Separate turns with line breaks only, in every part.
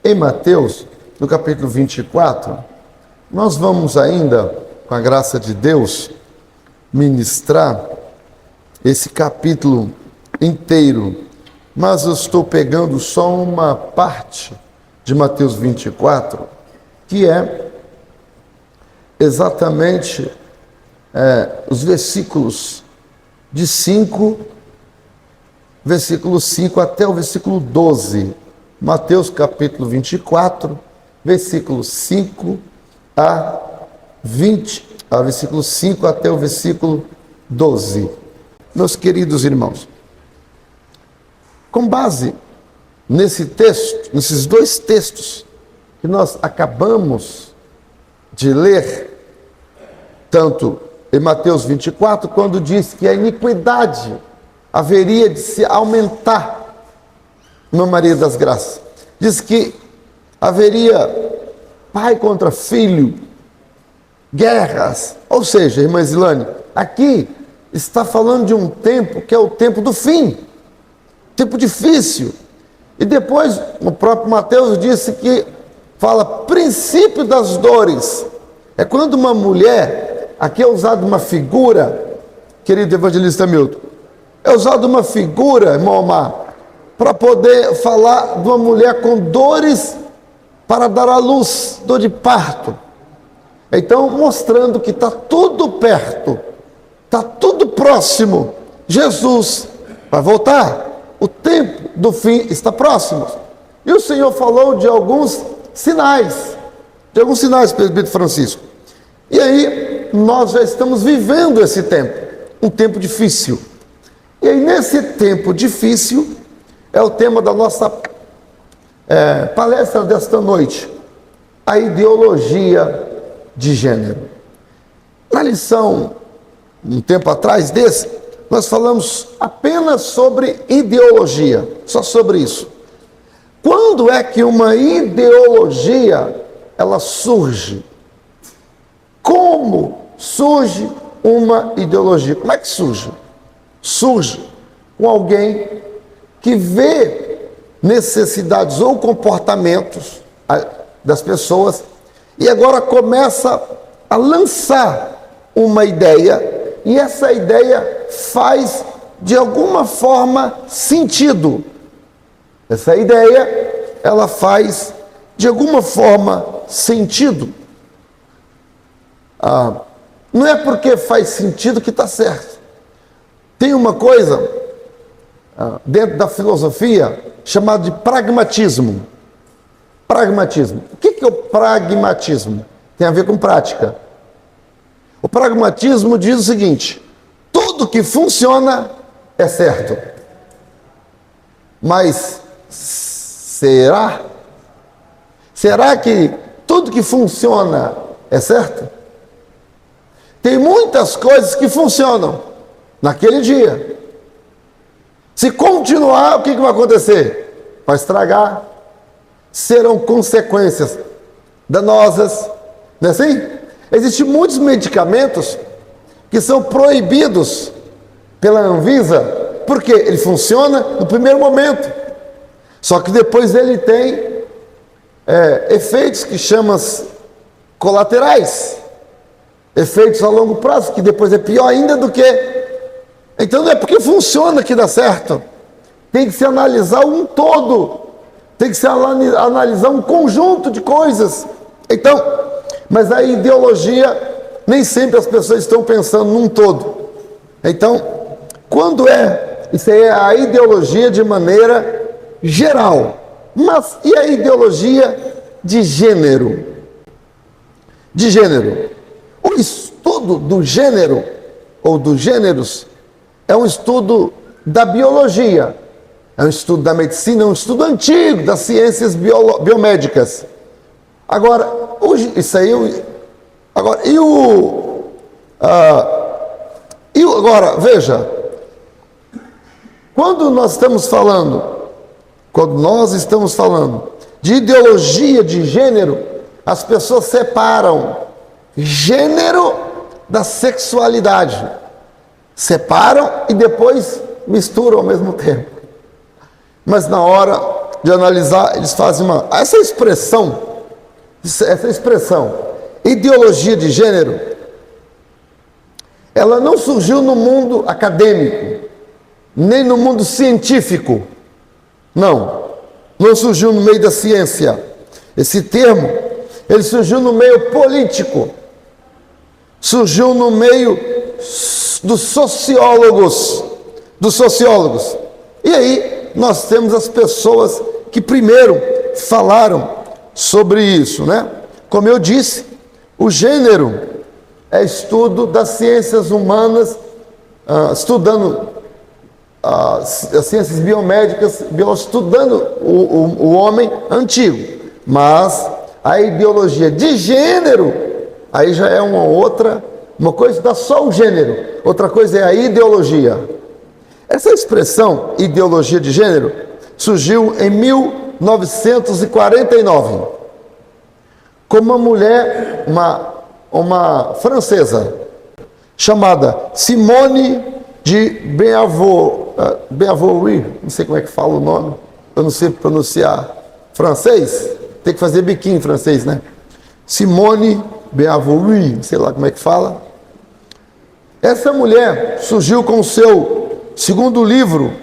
em Mateus, no capítulo 24, nós vamos ainda, com a graça de Deus, ministrar esse capítulo inteiro, mas eu estou pegando só uma parte de Mateus 24, que é exatamente os versículos de 5 até o versículo 12. Mateus capítulo 24, versículo 5 a 20, versículo 5 até o versículo 12. Meus queridos irmãos, com base nesse texto, nesses dois textos que nós acabamos de ler, tanto em Mateus 24, quando diz que a iniquidade haveria de se aumentar no Maria das Graças. Diz que haveria pai contra filho, guerras. Ou seja, irmã Zilane, aqui está falando de um tempo que é o tempo do fim, tempo difícil. E depois o próprio Mateus disse que fala princípio das dores. É quando uma mulher, aqui é usada uma figura, querido evangelista Milton, é usada uma figura, irmão Omar, para poder falar de uma mulher com dores para dar à luz, dor de parto. Então, mostrando que está tudo perto, está tudo próximo. Jesus vai voltar, o tempo do fim está próximo. E o Senhor falou de alguns sinais, presbítero Francisco. E aí, nós já estamos vivendo esse tempo, um tempo difícil. E aí, nesse tempo difícil, é o tema da nossa palestra desta noite, a ideologia de gênero. Na lição, um tempo atrás desse, nós falamos apenas sobre ideologia, só sobre isso. Quando é que uma ideologia, ela surge? Como surge uma ideologia? Como é que surge? Surge com alguém que vê necessidades ou comportamentos das pessoas e agora começa a lançar uma ideia, e essa ideia faz de alguma forma sentido. Essa ideia, ela faz de alguma forma sentido. Não é porque faz sentido que está certo. Tem uma coisa dentro da filosofia chamada de pragmatismo. Pragmatismo. O que é o pragmatismo? Tem a ver com prática. O pragmatismo diz o seguinte: tudo que funciona é certo. Mas será? Será que tudo que funciona é certo? Tem muitas coisas que funcionam naquele dia. Se continuar, o que vai acontecer? Vai estragar. Serão consequências danosas. Não é assim? Existem muitos medicamentos que são proibidos pela Anvisa, porque ele funciona no primeiro momento. Só que depois ele tem efeitos que chamam-se colaterais. Efeitos a longo prazo, que depois é pior ainda do que... Então não é porque funciona que dá certo. Tem que se analisar um todo. Tem que se analisar um conjunto de coisas. Então, mas a ideologia, nem sempre as pessoas estão pensando num todo. Então, quando isso aí é a ideologia de maneira geral. Mas e a ideologia de gênero? De gênero. O estudo do gênero, ou dos gêneros, é um estudo da biologia, é um estudo da medicina, é um estudo antigo das ciências biomédicas. Agora, isso aí, agora, agora, veja, quando nós estamos falando de ideologia de gênero, as pessoas separam gênero da sexualidade. Separam e depois misturam ao mesmo tempo. Mas na hora de analisar, eles fazem essa expressão, ideologia de gênero, ela não surgiu no mundo acadêmico, nem no mundo científico, não surgiu no meio da ciência. Esse termo, ele surgiu no meio político, surgiu no meio dos sociólogos. E aí nós temos as pessoas que primeiro falaram sobre isso, né? Como eu disse, o gênero é estudo das ciências humanas, estudando as ciências biomédicas, estudando o homem antigo. Mas a ideologia de gênero, aí já é uma coisa dá só o gênero, outra coisa é a ideologia. Essa expressão, ideologia de gênero, surgiu em 1949, com uma mulher, uma francesa, chamada Simone de Beauvoir, não sei como é que fala o nome, eu não sei pronunciar francês, tem que fazer biquinho em francês, né? Simone Beauvoir, sei lá como é que fala. Essa mulher surgiu com o seu segundo livro,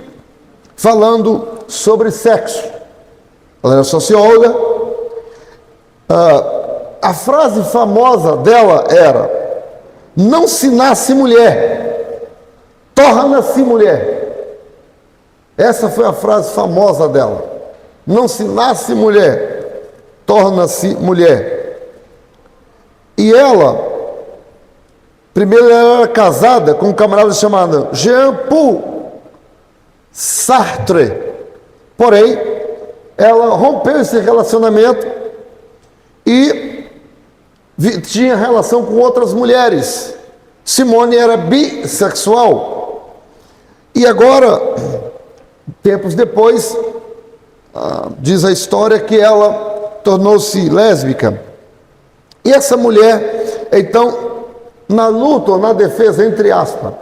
falando sobre sexo. Ela era socióloga. A frase famosa dela era: não se nasce mulher, torna-se mulher. Essa foi a frase famosa dela. Não se nasce mulher, torna-se mulher. E ela, primeiro ela era casada com um camarada chamado Jean-Paul Sartre. Porém, ela rompeu esse relacionamento e tinha relação com outras mulheres. Simone era bissexual. E agora, tempos depois, diz a história que ela tornou-se lésbica. E essa mulher, então, na luta ou na defesa, entre aspas,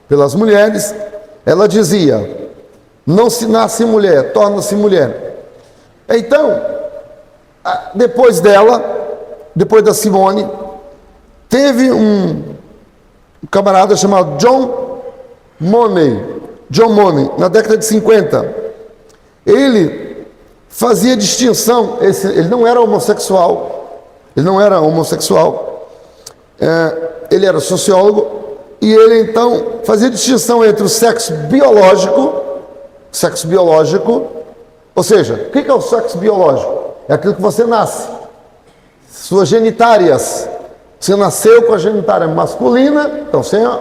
pelas mulheres, ela dizia: não se nasce mulher, torna-se mulher. Então, depois da Simone, teve um camarada chamado John Money, na década de 50. Ele fazia distinção, ele não era homossexual, ele era sociólogo, e ele então fazia distinção entre o sexo biológico, ou seja, o que é o sexo biológico? É aquilo que você nasce, suas genitárias. Você nasceu com a genitária masculina, então você é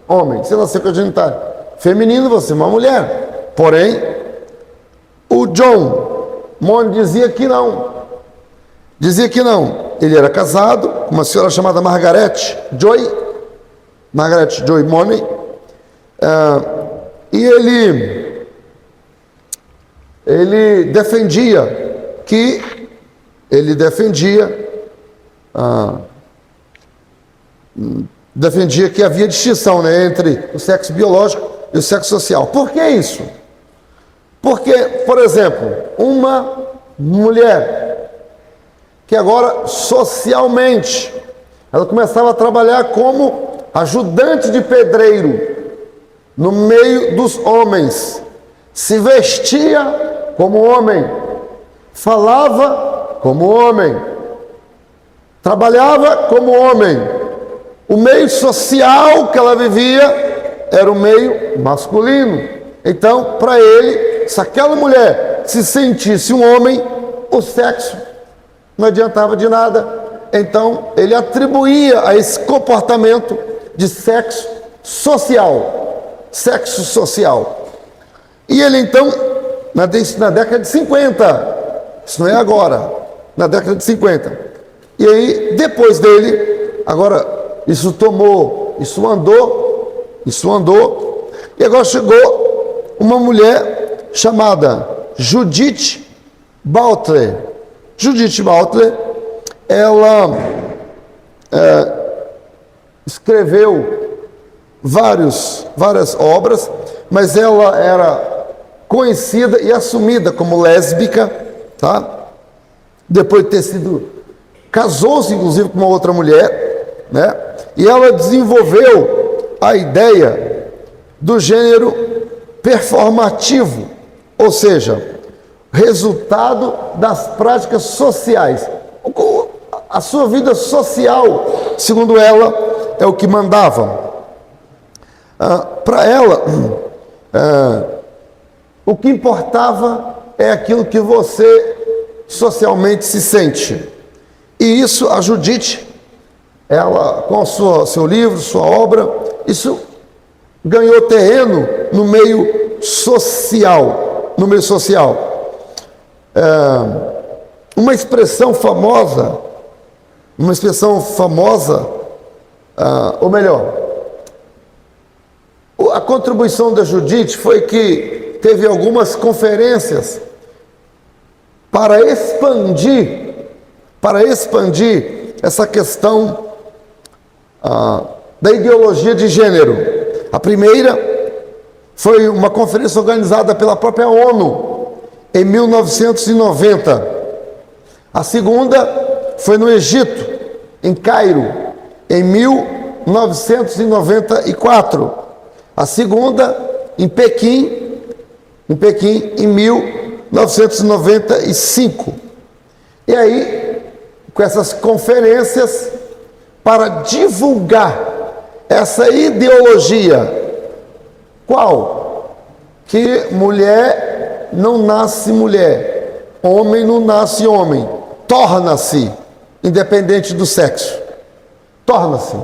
homem. Você nasceu com a genitária feminina, você é uma mulher. Porém, o John Money dizia que não. Ele era casado com uma senhora chamada Margaret Joy Money, e ele defendia que havia distinção, né, entre o sexo biológico e o sexo social. Por que isso? Porque, por exemplo, uma mulher que agora socialmente ela começava a trabalhar como ajudante de pedreiro no meio dos homens, se vestia como homem, falava como homem, trabalhava como homem. O meio social que ela vivia era o meio masculino. Então, para ele, se aquela mulher se sentisse um homem, o sexo não adiantava de nada. Então, ele atribuía a esse comportamento de sexo social. E ele, então, na década de 50, isso não é agora, na década de 50. E aí, depois dele, agora, isso andou, e agora chegou uma mulher chamada Judith Butler. Ela escreveu várias obras, mas ela era conhecida e assumida como lésbica, tá? Depois de ter sido, casou-se inclusive com uma outra mulher, né? E ela desenvolveu a ideia do gênero performativo, ou seja, resultado das práticas sociais. A sua vida social, segundo ela, é o que mandava. Para ela, o que importava é aquilo que você socialmente se sente. E isso, a Judite, ela, com seu livro, sua obra, isso ganhou terreno no meio social. No meio social. Uma expressão famosa, ou melhor, a contribuição da Judite foi que teve algumas conferências para expandir essa questão da ideologia de gênero. A primeira foi uma conferência organizada pela própria ONU em 1990. A segunda foi no Egito, em Cairo, em 1994. A segunda em Pequim em 1995. E aí, com essas conferências para divulgar essa ideologia, qual? Que mulher não nasce mulher, homem não nasce homem, torna-se, independente do sexo, torna-se.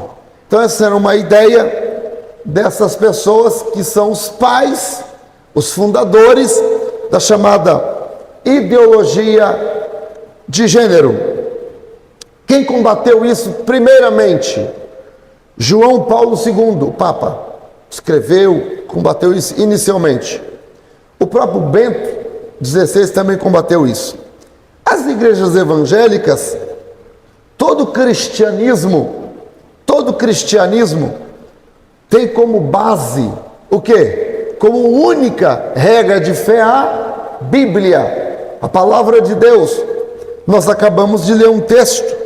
Então essa era uma ideia dessas pessoas que são os pais, os fundadores da chamada ideologia de gênero. Quem combateu isso primeiramente? João Paulo II, o Papa, escreveu, combateu isso inicialmente. O próprio Bento XVI também combateu isso. As igrejas evangélicas, todo cristianismo tem como base o quê? Como única regra de fé a Bíblia, a palavra de Deus. Nós acabamos de ler um texto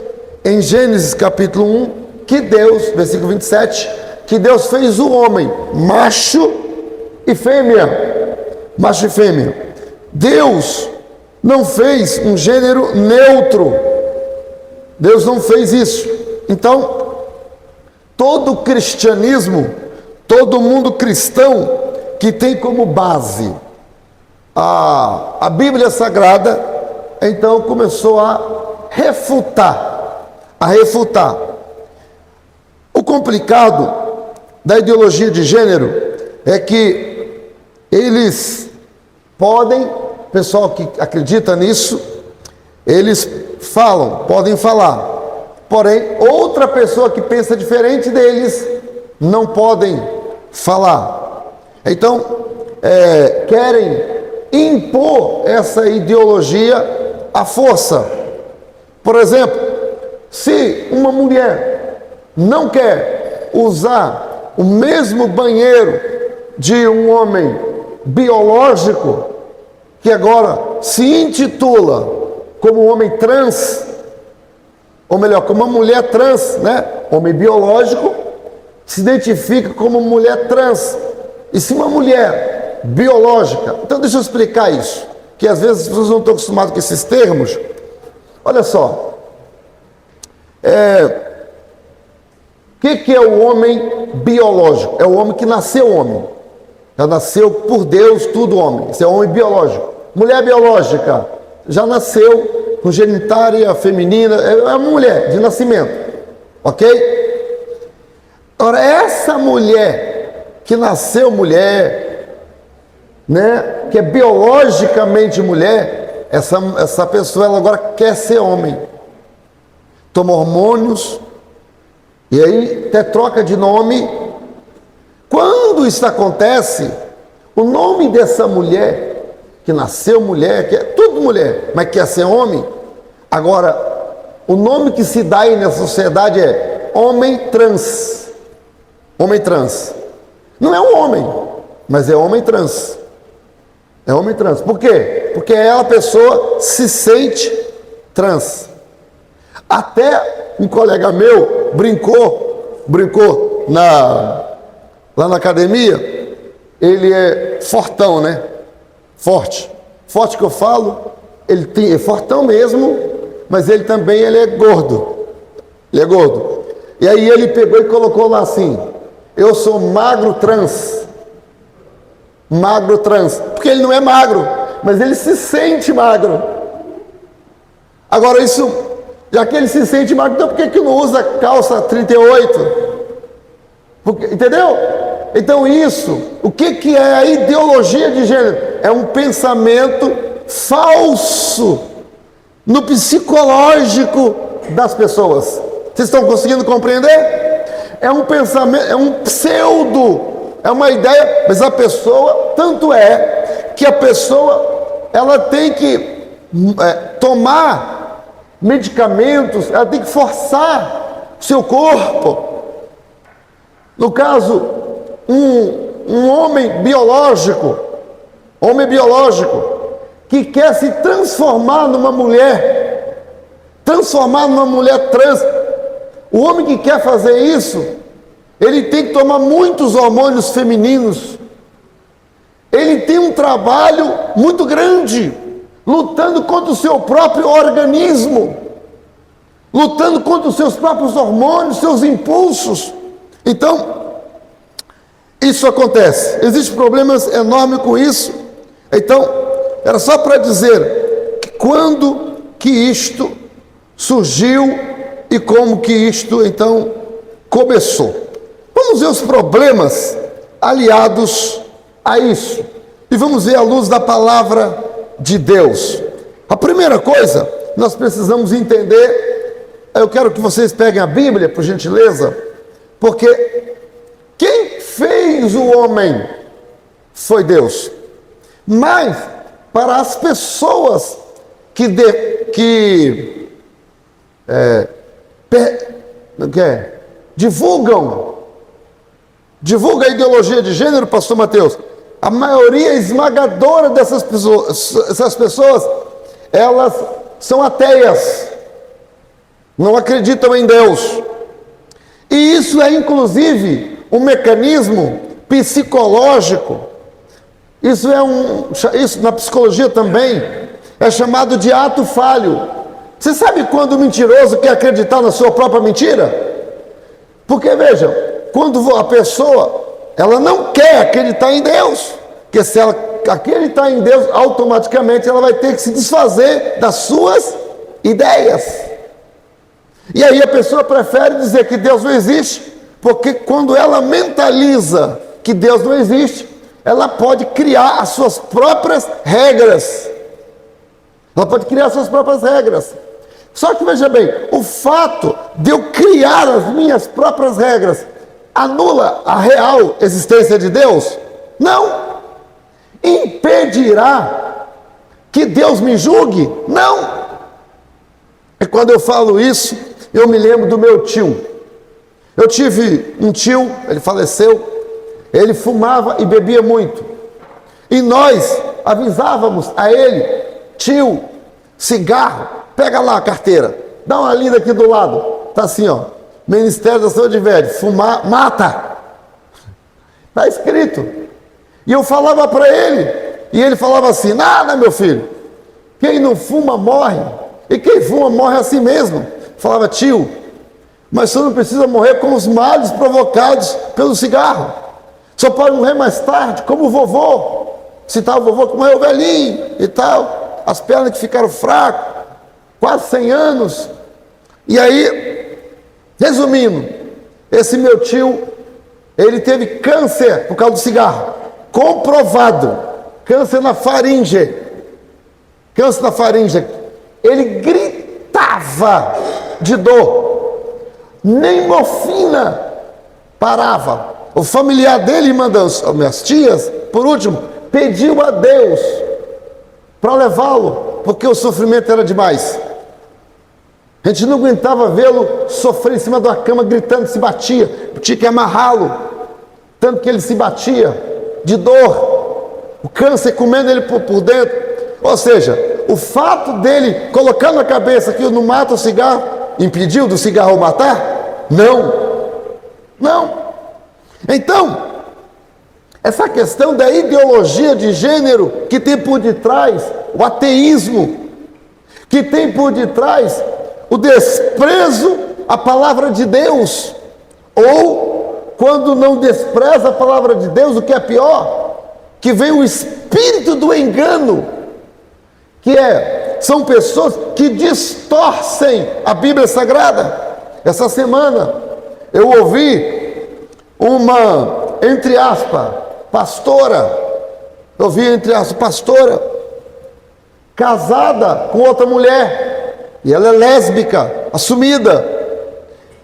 em Gênesis capítulo 1, que Deus, versículo 27, que Deus fez o homem, macho e fêmea. Macho e fêmea. Deus não fez um gênero neutro. Deus não fez isso. Então, todo cristianismo, todo mundo cristão que tem como base a Bíblia Sagrada, então começou a refutar. O complicado da ideologia de gênero é que eles podem, pessoal que acredita nisso, eles podem falar, porém outra pessoa que pensa diferente deles não podem falar. Então querem impor essa ideologia à força. Por exemplo, se uma mulher não quer usar o mesmo banheiro de um homem biológico, que agora se intitula como homem trans, ou melhor, como uma mulher trans, né? Homem biológico se identifica como mulher trans. E se uma mulher biológica, então deixa eu explicar isso, que às vezes as pessoas não estão acostumadas com esses termos. Olha só, o que é o homem biológico? É o homem que nasceu homem, já nasceu por Deus, tudo homem, esse é o homem biológico. Mulher biológica, já nasceu com genitália feminina, é uma mulher de nascimento, ok? Ora, essa mulher que nasceu mulher, né, que é biologicamente mulher, essa pessoa ela agora quer ser homem, toma hormônios, e aí até troca de nome. Quando isso acontece, o nome dessa mulher, que nasceu mulher, que é tudo mulher, mas quer ser homem, agora, o nome que se dá aí nessa sociedade é homem trans. Homem trans. Não é um homem, mas é homem trans. É homem trans. Por quê? Porque a pessoa se sente trans. Até um colega meu brincou lá na academia. Ele é fortão, né? Forte que eu falo, é fortão mesmo, mas ele é gordo. Ele é gordo. E aí ele pegou e colocou lá assim: eu sou magro trans. Magro trans. Porque ele não é magro, mas ele se sente magro. Agora isso, já que ele se sente magro, então por que não usa calça 38? Entendeu? Então isso, o que é a ideologia de gênero? É um pensamento falso no psicológico das pessoas. Vocês estão conseguindo compreender? É um pensamento, é um pseudo, é uma ideia, mas a pessoa, tanto é que a pessoa, ela tem que tomar medicamentos, ela tem que forçar seu corpo. No caso, um homem biológico, que quer se transformar numa mulher trans, o homem que quer fazer isso, ele tem que tomar muitos hormônios femininos, ele tem um trabalho muito grande, lutando contra o seu próprio organismo, lutando contra os seus próprios hormônios, seus impulsos. Então, isso acontece, existem problemas enormes com isso. Então, era só para dizer que quando que isto surgiu e como que isto então começou. Vamos ver os problemas aliados a isso e vamos ver à luz da palavra de Deus. A primeira coisa, nós precisamos entender, eu quero que vocês peguem a Bíblia, por gentileza, porque quem fez o homem foi Deus. Mas para as pessoas que divulgam a ideologia de gênero, pastor Mateus, a maioria esmagadora dessas pessoas, elas são ateias, não acreditam em Deus. E isso é inclusive um mecanismo psicológico. Isso na psicologia também é chamado de ato falho. Você sabe quando o mentiroso quer acreditar na sua própria mentira? Porque veja, quando a pessoa ela não quer acreditar em Deus, porque se ela acreditar em Deus, automaticamente ela vai ter que se desfazer das suas ideias. E aí a pessoa prefere dizer que Deus não existe, porque quando ela mentaliza que Deus não existe, ela pode criar as suas próprias regras. Só que veja bem, o fato de eu criar as minhas próprias regras anula a real existência de Deus? Não. Impedirá que Deus me julgue? Não. E quando eu falo isso, eu me lembro do meu tio. Eu tive um tio, ele faleceu, ele fumava e bebia muito. E nós avisávamos a ele: tio, cigarro, pega lá a carteira, dá uma lida aqui do lado, tá assim, ó, Ministério da Saúde Velho, fumar mata, tá escrito. E eu falava para ele, e ele falava assim: nada, meu filho, quem não fuma morre, e quem fuma morre assim mesmo. Eu falava: tio, mas você não precisa morrer com os males provocados pelo cigarro, só pode morrer mais tarde, como o vovô. Citar o vovô que morreu velhinho e tal, as pernas que ficaram fracas, quase 100 anos. E aí, resumindo, esse meu tio, ele teve câncer por causa do cigarro, comprovado, câncer na faringe, ele gritava de dor, nem morfina parava. O familiar dele, minhas tias, por último, pediu a Deus para levá-lo, porque o sofrimento era demais. A gente não aguentava vê-lo sofrer em cima da cama, gritando, se batia, tinha que amarrá-lo, tanto que ele se batia de dor. o câncer comendo ele por dentro. Ou seja, o fato dele colocando na cabeça que não mata o cigarro, impediu do cigarro matar? Não. Então, essa questão da ideologia de gênero que tem por detrás o ateísmo, que tem por detrás o desprezo à palavra de Deus, ou quando não despreza a palavra de Deus, o que é pior, que vem o espírito do engano, são pessoas que distorcem a Bíblia Sagrada. Essa semana eu ouvi uma, entre aspas, pastora, casada com outra mulher, e ela é lésbica, assumida,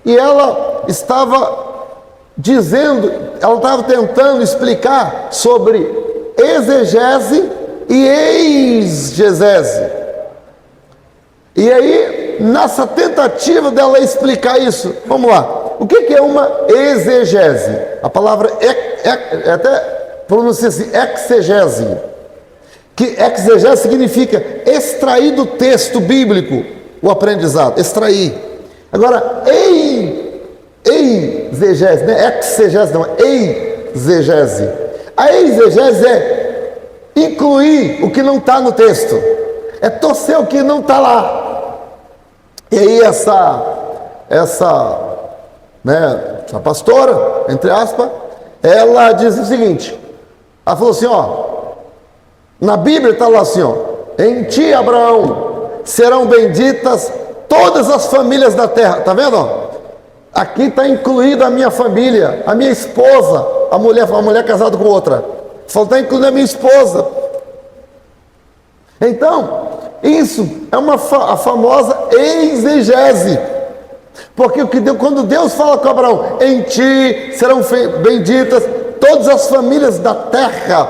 e ela estava tentando explicar sobre exegese e exegese. E aí, nessa tentativa dela explicar isso, vamos lá, o que é uma exegese? A palavra até pronuncia assim, exegese, que exegese significa extrair do texto bíblico o aprendizado, extrair. Agora, exegese, não é exegese, não, é exegese. A exegese é incluir o que não está no texto, é torcer o que não está lá. E aí a pastora, entre aspas, ela diz o seguinte, ela falou assim, na Bíblia está lá assim, em ti, Abraão, serão benditas todas as famílias da terra. Está vendo? Aqui está incluída a minha família, a minha esposa, a mulher casada com outra. Só está incluindo a minha esposa. Então, isso é a famosa exegese. Porque quando Deus fala com Abraão, em ti serão benditas todas as famílias da terra,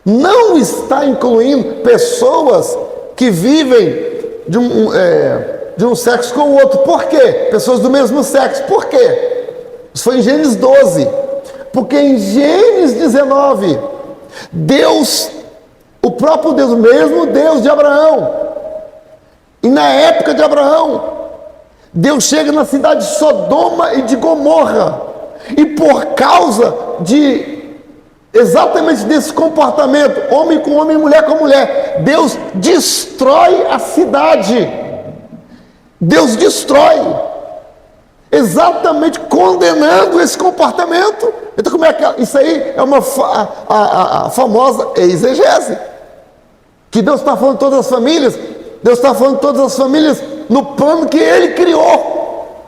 não está incluindo pessoas que vivem de um sexo com o outro. Por quê? Pessoas do mesmo sexo. Por quê? Isso foi em Gênesis 12. Porque em Gênesis 19, Deus, o próprio Deus, o mesmo Deus de Abraão, e na época de Abraão, Deus chega na cidade de Sodoma e de Gomorra, e por causa exatamente desse comportamento, homem com homem, mulher com mulher, Deus destrói a cidade. Deus destrói, exatamente condenando esse comportamento. Então, como é que isso aí é a famosa exegese? Que Deus está falando de todas as famílias, Deus está falando de todas as famílias no plano que Ele criou.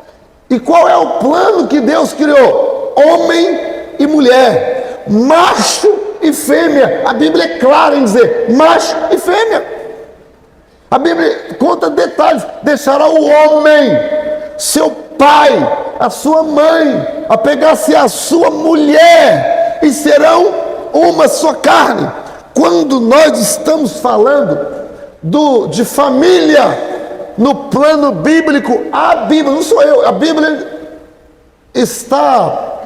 E qual é o plano que Deus criou? Homem e mulher, macho e fêmea. A Bíblia é clara em dizer macho e fêmea. A Bíblia conta detalhes. Deixará o homem, seu pai, a sua mãe, apegar-se à sua mulher, e serão uma só carne. Quando nós estamos falando de família no plano bíblico, a Bíblia, não sou eu, a Bíblia está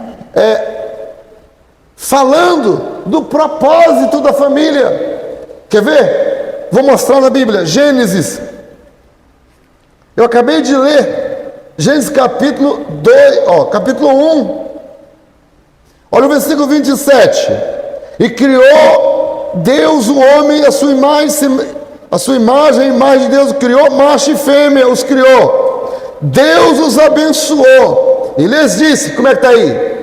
falando do propósito da família. Quer ver? Vou mostrar na Bíblia, Gênesis. Eu acabei de ler Gênesis capítulo 2, capítulo 1. Olha o versículo 27. E criou Deus o homem, a sua imagem, a imagem de Deus criou, macho e fêmea os criou. Deus os abençoou e lhes disse, como é que está aí?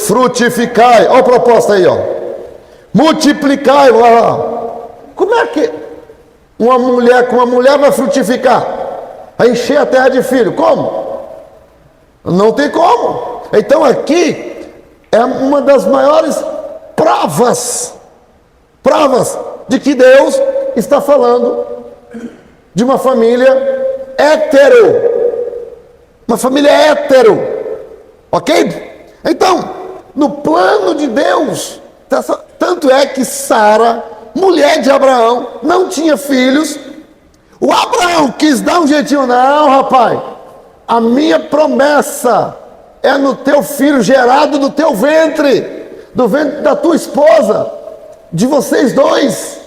Frutificai, olha a proposta aí, multiplicai, olha lá. Como é que uma mulher com uma mulher vai frutificar? Vai encher a terra de filho, como? Não tem como. Então aqui é uma das maiores provas de que Deus está falando de uma família hétero, ok? Então, no plano de Deus, tanto é que Sara, mulher de Abraão, não tinha filhos. O Abraão quis dar um jeitinho, não, rapaz, a minha promessa é no teu filho gerado do teu ventre, do ventre da tua esposa. de vocês dois.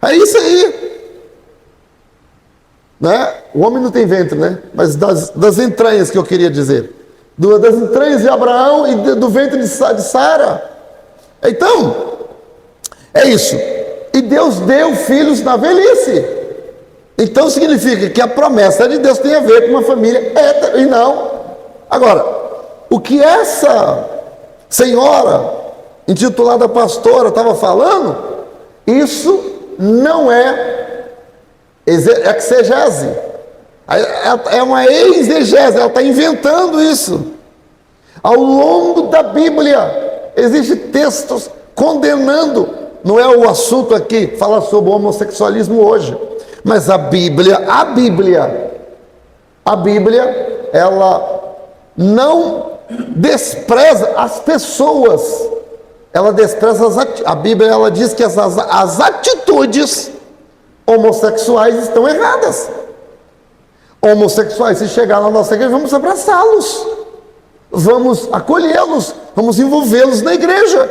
É isso aí. Né? O homem não tem ventre, né? Mas das entranhas que eu queria dizer. Das entranhas de Abraão e do ventre de Sara. Então, é isso. E Deus deu filhos na velhice. Então significa que a promessa de Deus tem a ver com uma família hétero e não. Agora, o que essa senhora, intitulada pastora, estava falando, isso não é exegese. É uma exegese, ela está inventando isso. Ao longo da Bíblia, existem textos condenando, não é o assunto aqui, falar sobre o homossexualismo hoje, mas a Bíblia, ela não despreza as pessoas, ela despreza a Bíblia, ela diz que as atitudes homossexuais estão erradas. Homossexuais, se chegar na nossa igreja, vamos abraçá-los, vamos acolhê-los, vamos envolvê-los na igreja.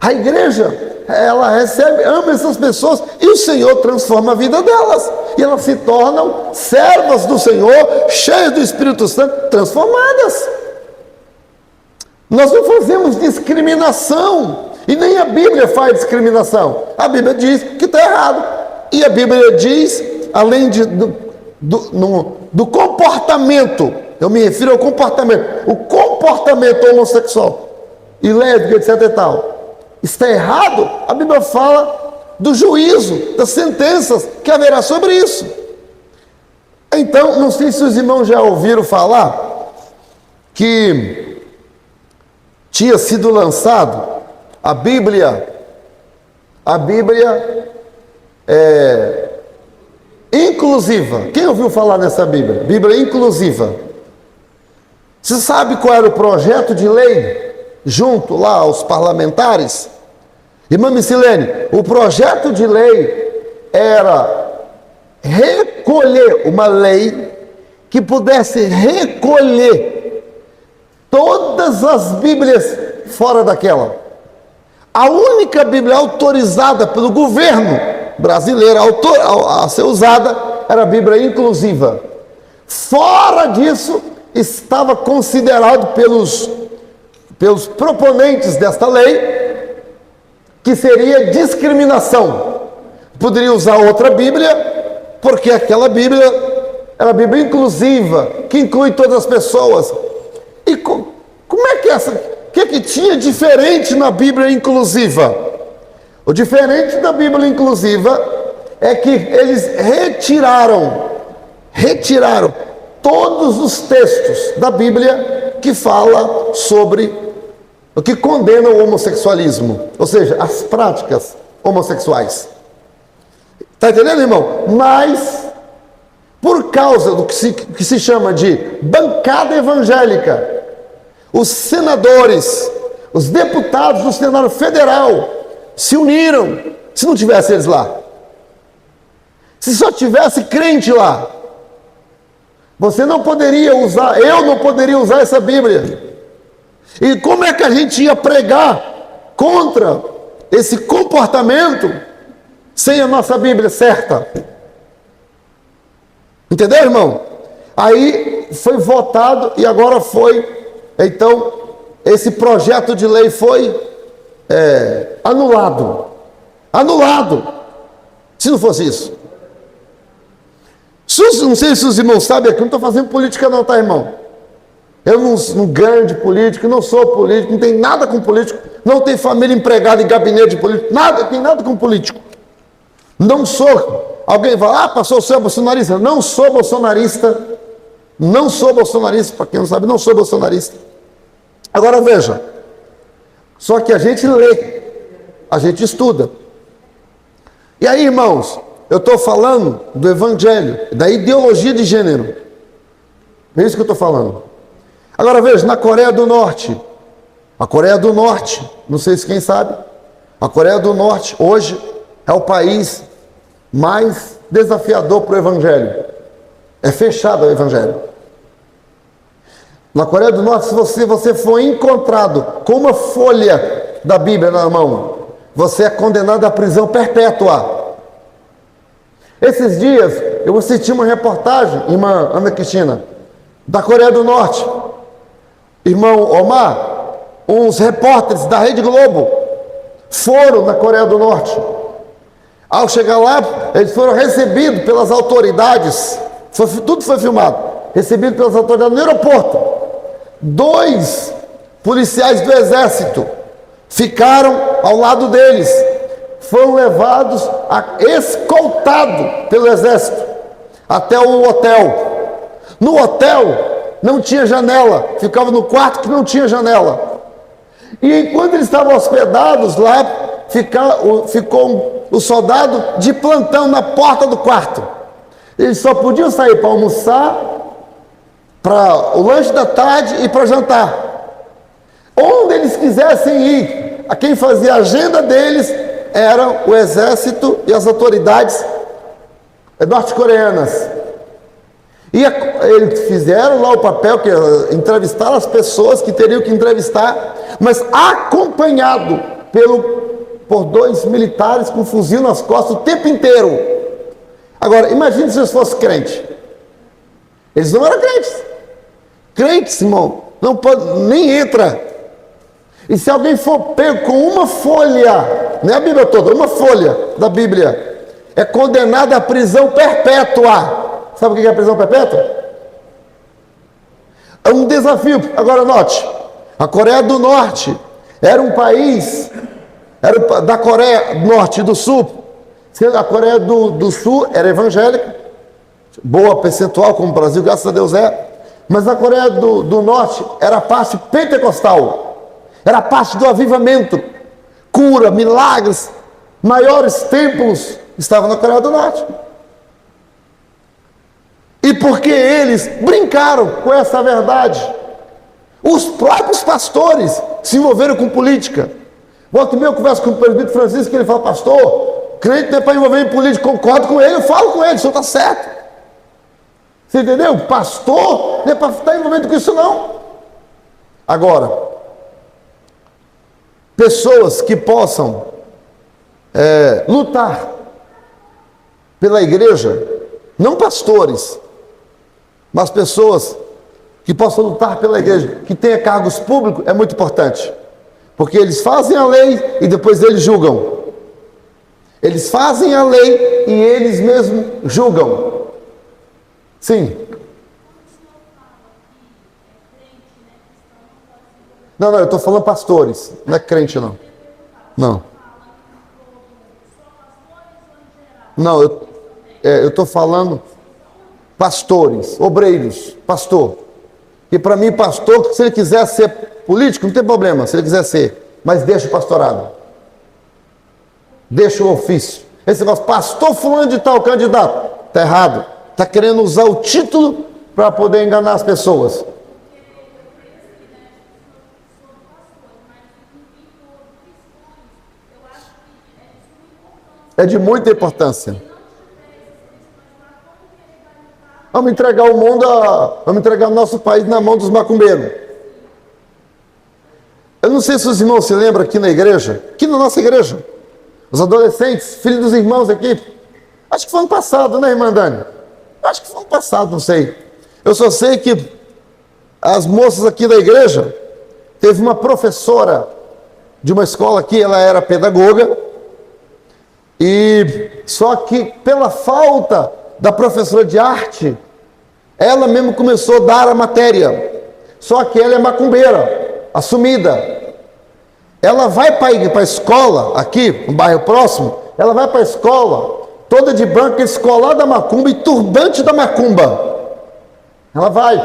A igreja, ela recebe, ama essas pessoas e o Senhor transforma a vida delas. E elas se tornam servas do Senhor, cheias do Espírito Santo, transformadas. Nós não fazemos discriminação, e nem a Bíblia faz discriminação. A Bíblia diz que está errado. E a Bíblia diz, além do comportamento, eu me refiro ao comportamento, o comportamento homossexual e lésbico, etc e tal, está errado. A Bíblia fala do juízo, das sentenças que haverá sobre isso. Então, não sei se os irmãos já ouviram falar que tinha sido lançado a Bíblia inclusiva. Quem ouviu falar nessa Bíblia? Bíblia inclusiva. Você sabe qual era o projeto de lei junto lá aos parlamentares? Irmã Micilene, o projeto de lei era recolher uma lei que pudesse recolher todas as Bíblias fora daquela. A única Bíblia autorizada pelo governo brasileiro a ser usada era a Bíblia inclusiva. Fora disso, estava considerado pelos proponentes desta lei que seria discriminação. Poderia usar outra Bíblia, porque aquela Bíblia era a Bíblia inclusiva, que inclui todas as pessoas. E como é que o que tinha diferente na Bíblia inclusiva? O diferente da Bíblia inclusiva é que eles retiraram todos os textos da Bíblia que fala sobre o que condena o homossexualismo, ou seja, as práticas homossexuais. Está entendendo, irmão? Mas, por causa do que se chama de bancada evangélica, os senadores, os deputados do Senado Federal se uniram. Se não tivesse eles lá, se só tivesse crente lá, você não poderia usar, eu não poderia usar essa Bíblia. E como é que a gente ia pregar contra esse comportamento sem a nossa Bíblia certa? Entendeu, irmão? Aí foi votado e agora então, esse projeto de lei foi anulado. Se não fosse isso. Não sei se os irmãos sabem aqui, não estou fazendo política não, tá, irmão? Eu não ganho de político, não sou político, não tenho nada com político, não tenho família empregada em gabinete de político, nada, tem nada com político. Não sou. Alguém fala, pastor, você é bolsonarista? Não sou bolsonarista. Não sou bolsonarista, para quem não sabe, não sou bolsonarista. Agora veja, só que a gente lê, a gente estuda. E aí, irmãos, eu estou falando do evangelho, da ideologia de gênero. É isso que eu estou falando. Agora veja, na Coreia do Norte, não sei se quem sabe, a Coreia do Norte hoje é o país mais desafiador para o evangelho. É fechado ao evangelho. Na Coreia do Norte, se você for encontrado com uma folha da Bíblia na mão, você é condenado à prisão perpétua. Esses dias eu assisti uma reportagem, irmã Ana Cristina, da Coreia do Norte. Irmão Omar, uns repórteres da Rede Globo foram na Coreia do Norte. Ao chegar lá, eles foram recebidos pelas autoridades, tudo foi filmado, recebidos pelas autoridades no aeroporto. 2 policiais do exército ficaram ao lado deles, foram levados, escoltados pelo exército, até o hotel. No hotel não tinha janela, ficava no quarto que não tinha janela. E enquanto eles estavam hospedados lá, ficou o soldado de plantão na porta do quarto. Eles só podiam sair para almoçar, para o lanche da tarde e para jantar. Onde eles quisessem ir, a quem fazia a agenda deles era o exército e as autoridades norte-coreanas. E eles fizeram lá o papel, que entrevistaram as pessoas que teriam que entrevistar, mas acompanhado por 2 militares com fuzil nas costas o tempo inteiro. Agora, imagine se eles fossem crentes. Eles não eram crentes. Crentes, irmão, não pode, nem entra. E se alguém for pego com uma folha, não é a Bíblia toda, uma folha da Bíblia, é condenado à prisão perpétua. Sabe o que é prisão perpétua? É um desafio. Agora note, a Coreia do Norte era um país, era da Coreia do Norte e do Sul. A Coreia do Sul era evangélica, boa percentual, como o Brasil, graças a Deus é. Mas a Coreia do Norte era a parte pentecostal, era a parte do avivamento, cura, milagres, maiores templos estavam na Coreia do Norte. E porque eles brincaram com essa verdade, os próprios pastores se envolveram com política. Volta e meia eu converso com o presbítero Francisco, que ele fala: pastor, crente não é para envolver em política. Concordo com ele, eu falo com ele, o senhor está certo. Você entendeu? Pastor não é para estar envolvido com isso não. Agora, pessoas que possam lutar pela igreja, não pastores, mas pessoas que possam lutar pela igreja, que tenha cargos públicos, é muito importante. Porque eles fazem a lei e depois eles julgam. Eles fazem a lei e eles mesmos julgam. Sim. Não, eu estou falando pastores, não é crente não. Não, eu estou falando pastores, obreiros, pastor. E para mim, pastor, se ele quiser ser político, não tem problema, se ele quiser ser, mas deixa o pastorado. Deixa o ofício. Esse negócio, pastor fulano de tal candidato, está errado. Está querendo usar o título para poder enganar as pessoas. É de muita importância. Vamos entregar o mundo, vamos entregar o nosso país na mão dos macumbeiros. Eu não sei se os irmãos se lembram aqui na igreja, aqui na nossa igreja, os adolescentes, filhos dos irmãos aqui, acho que foi ano passado, né, irmã Dani? Acho que foi ano passado, não sei. Eu só sei que as moças aqui da igreja, teve uma professora de uma escola aqui, ela era pedagoga, e só que pela falta da professora de arte, ela mesmo começou a dar a matéria. Só que ela é macumbeira, assumida. Ela vai para a escola, aqui, no bairro próximo, ela vai para a escola, toda de branco, escolar da macumba e turbante da macumba. Ela vai.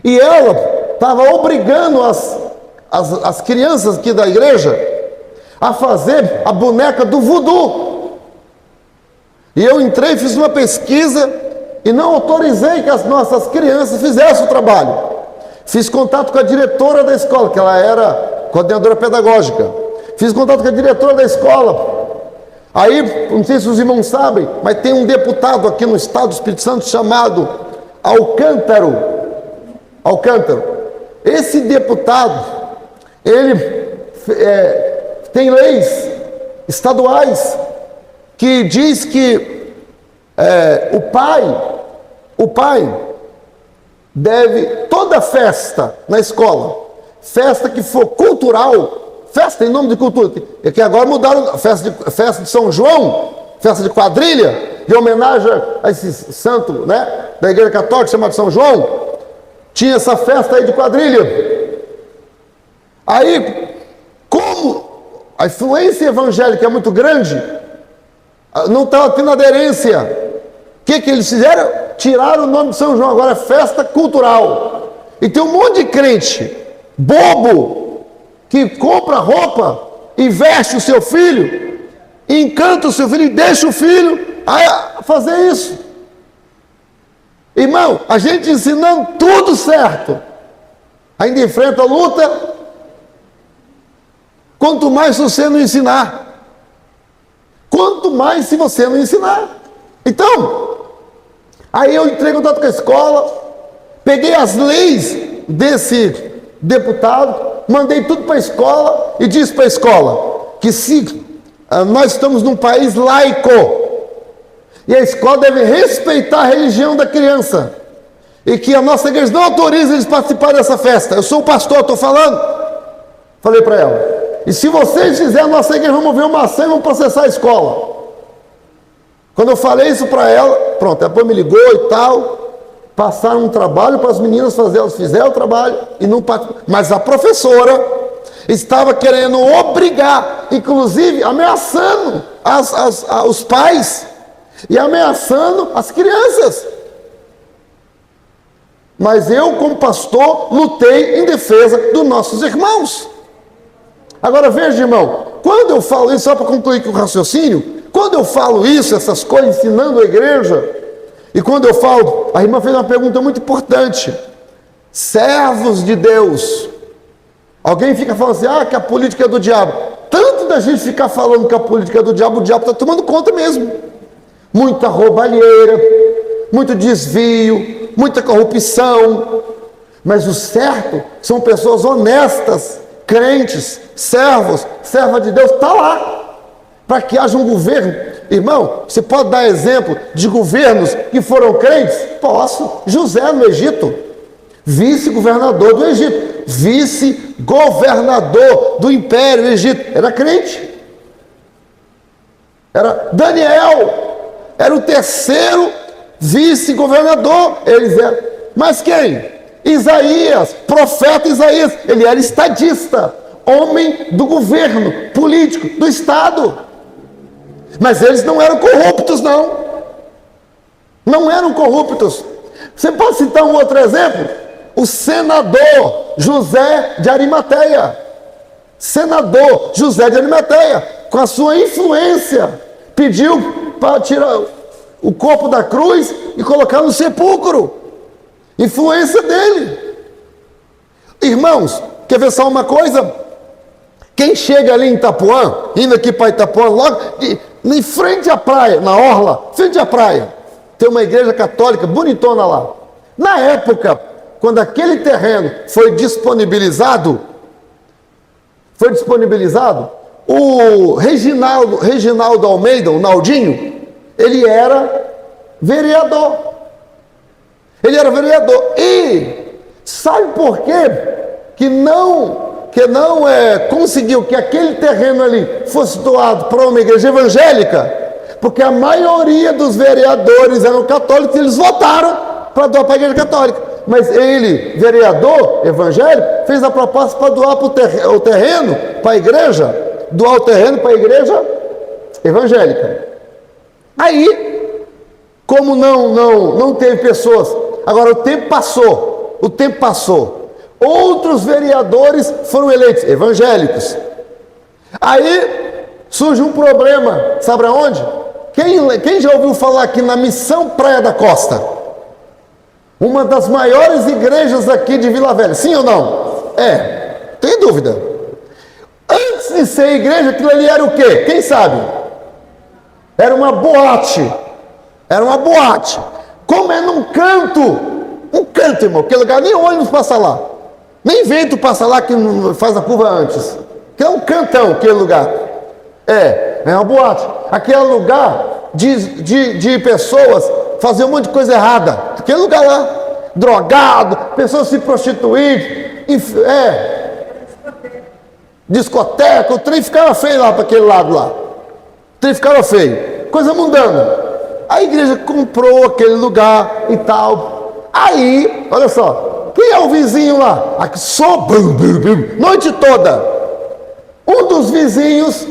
E ela estava obrigando as crianças aqui da igreja a fazer a boneca do voodoo. E eu entrei, fiz uma pesquisa e não autorizei que as nossas crianças fizessem o trabalho. Fiz contato com a diretora da escola, que ela era coordenadora pedagógica. Fiz contato com a diretora da escola. Aí, não sei se os irmãos sabem, mas tem um deputado aqui no estado do Espírito Santo chamado Alcântaro. Esse deputado, ele tem leis estaduais, que diz que o pai deve, toda festa na escola, festa que for cultural, festa em nome de cultura, é que agora mudaram, festa de São João, festa de quadrilha, de homenagem a esse santo, né, da igreja católica chamado São João, tinha essa festa aí de quadrilha. Aí, como a influência evangélica é muito grande, não estava tendo aderência. O que eles fizeram? Tiraram o nome de São João, agora é festa cultural. E tem um monte de crente bobo que compra roupa e veste o seu filho, encanta o seu filho e deixa o filho a fazer isso. Irmão, a gente ensinando tudo certo, ainda enfrenta a luta. Quanto mais se você não ensinar, quanto mais se você não ensinar. Então, aí eu entrei em contato com a escola, peguei as leis desse deputado, mandei tudo para a escola e disse para a escola que se nós estamos num país laico e a escola deve respeitar a religião da criança e que a nossa igreja não autoriza eles participar dessa festa. Eu sou o pastor, estou falando. Falei para ela. E se vocês fizerem, a nossa igreja, vamos ver uma ação e vamos processar a escola. Quando eu falei isso para ela, pronto, depois me ligou e tal, passaram um trabalho para as meninas fazer, elas fizeram o trabalho e não participaram. Mas a professora estava querendo obrigar, inclusive ameaçando os pais e ameaçando as crianças. Mas eu, como pastor, lutei em defesa dos nossos irmãos. Agora veja, irmão, quando eu falo isso, só para concluir com o raciocínio, quando eu falo isso, essas coisas, ensinando a igreja, e quando eu falo, a irmã fez uma pergunta muito importante, servos de Deus, alguém fica falando assim, que a política é do diabo. Tanto da gente ficar falando que a política é do diabo, o diabo está tomando conta mesmo. Muita roubalheira, muito desvio, muita corrupção, mas o certo são pessoas honestas, crentes, servas de Deus, está lá, para que haja um governo. Irmão, você pode dar exemplo de governos que foram crentes? Posso. José no Egito, vice-governador do Egito, vice-governador do Império Egito, era crente. Era Daniel, era o terceiro vice-governador, eles eram. Mas quem? Isaías, profeta Isaías, ele era estadista, homem do governo, político, do Estado. Mas eles não eram corruptos, não. Não eram corruptos. Você pode citar um outro exemplo? O senador José de Arimateia. Senador José de Arimateia, com a sua influência, pediu para tirar o corpo da cruz e colocar no sepulcro. Influência dele. Irmãos, quer ver só uma coisa? Quem chega ali em Itapuã, indo aqui para Itapuã, logo em frente à praia, na orla, frente à praia, tem uma igreja católica bonitona lá. Na época, quando aquele terreno foi disponibilizado, o Reginaldo Almeida, o Naldinho, ele era vereador. E sabe por quê? Que não conseguiu que aquele terreno ali fosse doado para uma igreja evangélica, porque a maioria dos vereadores eram católicos e eles votaram para doar para a igreja católica. Mas ele, vereador evangélico, fez a proposta para doar o terreno para a igreja, doar o terreno para a igreja evangélica. Aí, como não teve pessoas, agora o tempo passou, outros vereadores foram eleitos, evangélicos. Aí surge um problema, sabe aonde? Quem já ouviu falar aqui na Missão Praia da Costa? Uma das maiores igrejas aqui de Vila Velha, sim ou não? Tem dúvida. Antes de ser igreja, aquilo ali era o quê? Quem sabe? Era uma boate. Como é num canto, irmão, aquele lugar, nem ônibus passa lá, nem vento passa lá que não faz a curva antes, que é um cantão aquele lugar. é uma boate. Aquele lugar de pessoas fazer um monte de coisa errada. Aquele lugar lá, drogado, pessoas se prostituindo, discoteca, o trem ficava feio lá para aquele lado lá. O trem ficava feio, coisa mundana. A igreja comprou aquele lugar e tal. Aí, olha só, quem é o vizinho lá? Aqui só noite toda. Um dos vizinhos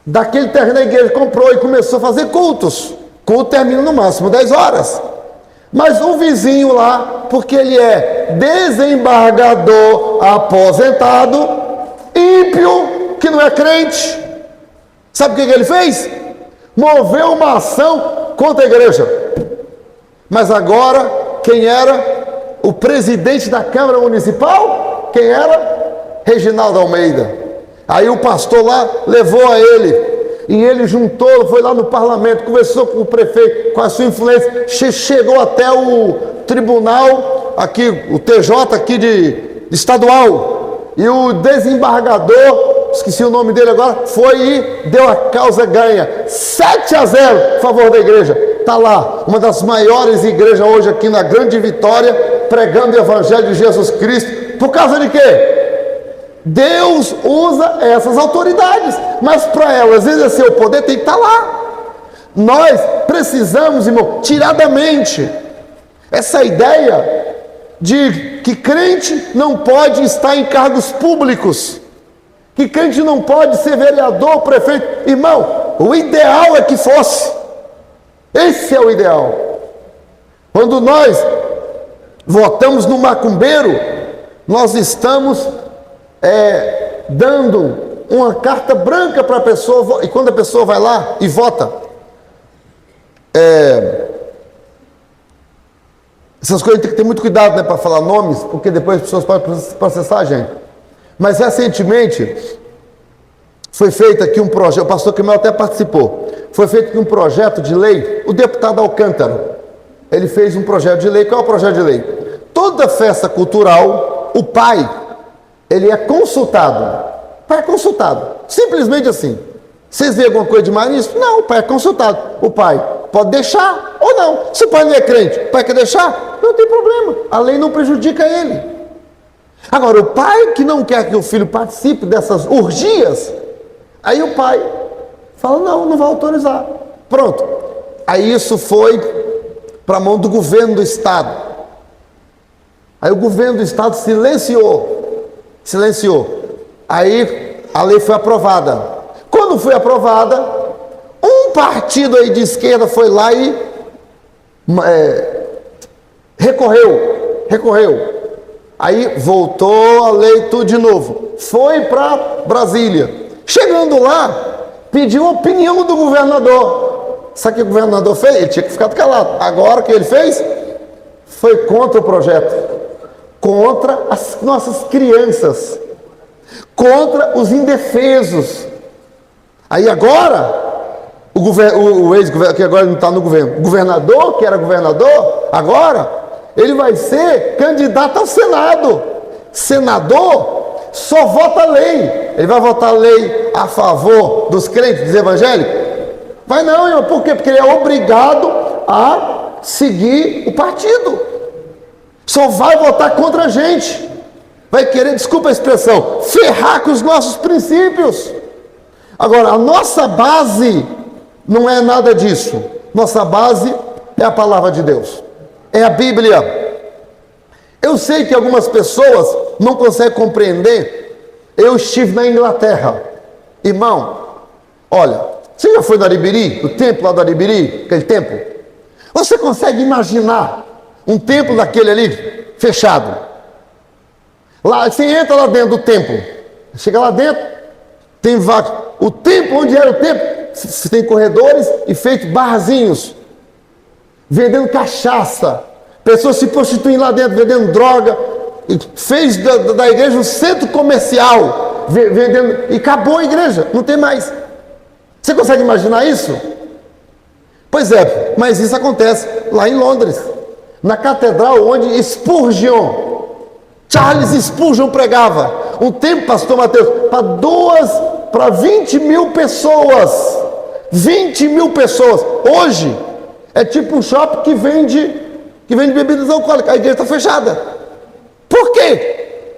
daquele terreno da igreja comprou e começou a fazer cultos. Culto termina no máximo 10 horas. Mas um vizinho lá, porque ele é desembargador aposentado, ímpio, que não é crente, sabe o que ele fez? Moveu uma ação contra a igreja. Mas agora, quem era o presidente da Câmara Municipal? Quem era? Reginaldo Almeida. Aí o pastor lá levou a ele, e ele juntou, foi lá no parlamento, conversou com o prefeito, com a sua influência, chegou até o tribunal, aqui, o TJ aqui de estadual, e o desembargador, esqueci o nome dele agora, foi e deu a causa ganha, 7-0 a favor da igreja. Está lá, uma das maiores igrejas hoje aqui na Grande Vitória, pregando o Evangelho de Jesus Cristo, por causa de quê? Deus usa essas autoridades, mas para elas exercer o poder tem que estar lá. Nós precisamos, irmão, tirar da mente essa ideia de que crente não pode estar em cargos públicos, que crente não pode ser vereador, prefeito. Irmão, o ideal é que fosse. Esse é o ideal. Quando nós votamos no macumbeiro, nós estamos dando uma carta branca para a pessoa, e quando a pessoa vai lá e vota, essas coisas tem que ter muito cuidado, né, para falar nomes, porque depois as pessoas podem processar a gente. Mas recentemente foi feito aqui um projeto, o pastor Camel até participou, foi feito aqui um projeto de lei, o deputado Alcântara, ele fez um projeto de lei. Qual é o projeto de lei? Toda festa cultural, o pai, ele é consultado. O pai é consultado, simplesmente assim. Vocês veem alguma coisa demais nisso? Não, o pai é consultado. O pai pode deixar ou não. Se o pai não é crente, o pai quer deixar, não tem problema, a lei não prejudica ele. Agora, o pai que não quer que o filho participe dessas orgias, aí o pai fala, não vai autorizar. Pronto. Aí isso foi para a mão do governo do estado. Aí o governo do estado silenciou. Aí a lei foi aprovada. Quando foi aprovada, um partido aí de esquerda foi lá e recorreu. Aí voltou a lei tudo de novo. Foi para Brasília. Chegando lá, pediu a opinião do governador. Sabe o que o governador fez? Ele tinha que ficar calado. Agora o que ele fez? Foi contra o projeto. Contra as nossas crianças. Contra os indefesos. Aí agora, o ex-governador, que agora não está no governo, o governador, que era governador, agora, ele vai ser candidato ao Senado. Senador só vota lei. Ele vai votar lei a favor dos crentes, dos evangélicos? Vai não, irmão. Por quê? Porque ele é obrigado a seguir o partido. Só vai votar contra a gente. Vai querer, desculpa a expressão, ferrar com os nossos princípios. Agora, a nossa base não é nada disso. Nossa base é a palavra de Deus. É a Bíblia. Eu sei que algumas pessoas não conseguem compreender. Eu estive na Inglaterra. Irmão, olha, você já foi no Aribiri? O templo lá do Aribiri? Aquele templo? Você consegue imaginar um templo daquele ali, fechado? Lá, você entra lá dentro do templo. Chega lá dentro, tem vaga. O templo, onde era o templo, tem corredores e feito barzinhos. Vendendo cachaça. Pessoas se prostituindo lá dentro, vendendo droga. E fez da igreja um centro comercial. Vendendo. E acabou a igreja, não tem mais. Você consegue imaginar isso? Pois é, mas isso acontece lá em Londres. Na catedral onde Charles Spurgeon pregava. Um tempo, pastor Mateus, para 20 mil pessoas. 20 mil pessoas. Hoje é tipo um shopping que vende bebidas alcoólicas. A igreja está fechada. Por quê?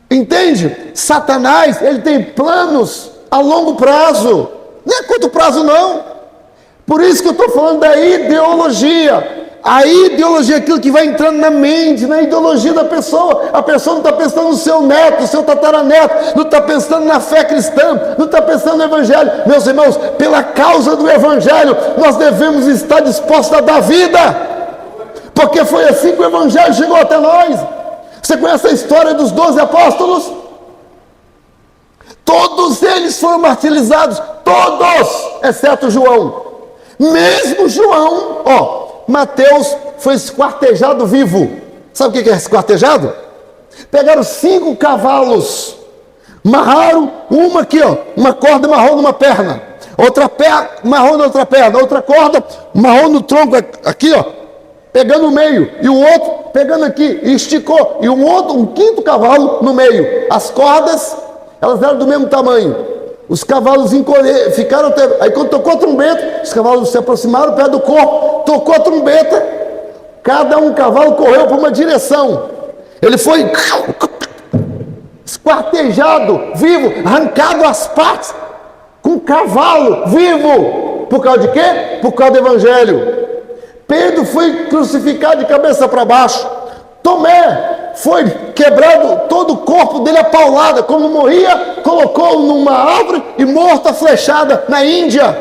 Entende? Satanás, ele tem planos a longo prazo. Não é curto prazo, não. Por isso que eu estou falando da ideologia. A ideologia é aquilo que vai entrando na mente, na ideologia da pessoa. A pessoa não está pensando no seu neto, no seu tataraneto, não está pensando na fé cristã, não está pensando no evangelho. Meus irmãos, pela causa do evangelho, nós devemos estar dispostos a dar vida. Porque foi assim que o evangelho chegou até nós. Você conhece a história dos 12 apóstolos? Todos eles foram martirizados, todos, exceto João. Mesmo João, Mateus foi esquartejado vivo. Sabe o que é esquartejado? Pegaram 5 cavalos, amarraram uma aqui, uma corda amarrou numa perna, outra perna amarrou na outra perna, outra corda amarrou no tronco aqui, pegando no meio, e o outro pegando aqui, e esticou, e um 5º cavalo no meio. As cordas, elas eram do mesmo tamanho. Os cavalos ficaram até... Aí quando tocou a trombeta, os cavalos se aproximaram perto do corpo, tocou a trombeta, cada cavalo correu para uma direção. Ele foi esquartejado, vivo, arrancado as partes, com cavalo vivo. Por causa de quê? Por causa do evangelho. Pedro foi crucificado de cabeça para baixo. Tomé foi quebrado todo o corpo dele a paulada. Quando morria, colocou numa árvore e morto a flechada na Índia.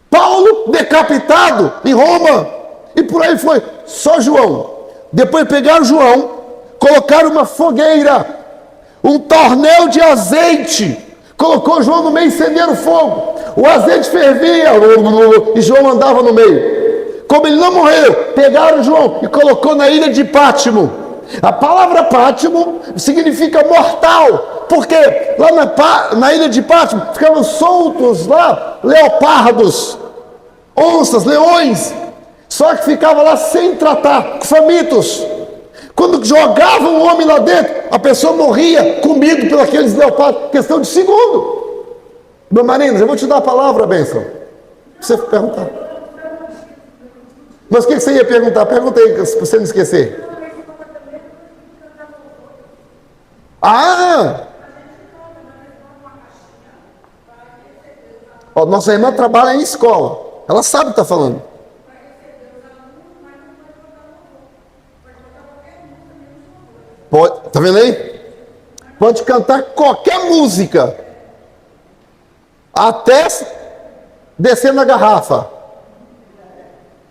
Paulo decapitado em Roma. E por aí foi. Só João. Depois pegaram João, colocaram uma fogueira, um torneio de azeite, colocou João no meio e incenderam o fogo. O azeite fervia e João andava no meio. Como ele não morreu, pegaram João e colocou na ilha de Pátimo. A palavra Pátimo significa mortal, porque lá na ilha de Pátimo ficavam soltos lá leopardos, onças, leões, só que ficava lá sem tratar, famintos. Quando jogavam o homem lá dentro, a pessoa morria comido por aqueles leopardos, questão de segundo. Meu marido, eu vou te dar a palavra, bênção, pra você perguntar. Mas o que você ia perguntar? Pergunta aí, para você não esquecer. Nossa irmã trabalha em escola. Ela sabe o que está falando. Tá vendo aí? Pode cantar qualquer música, até descer na garrafa.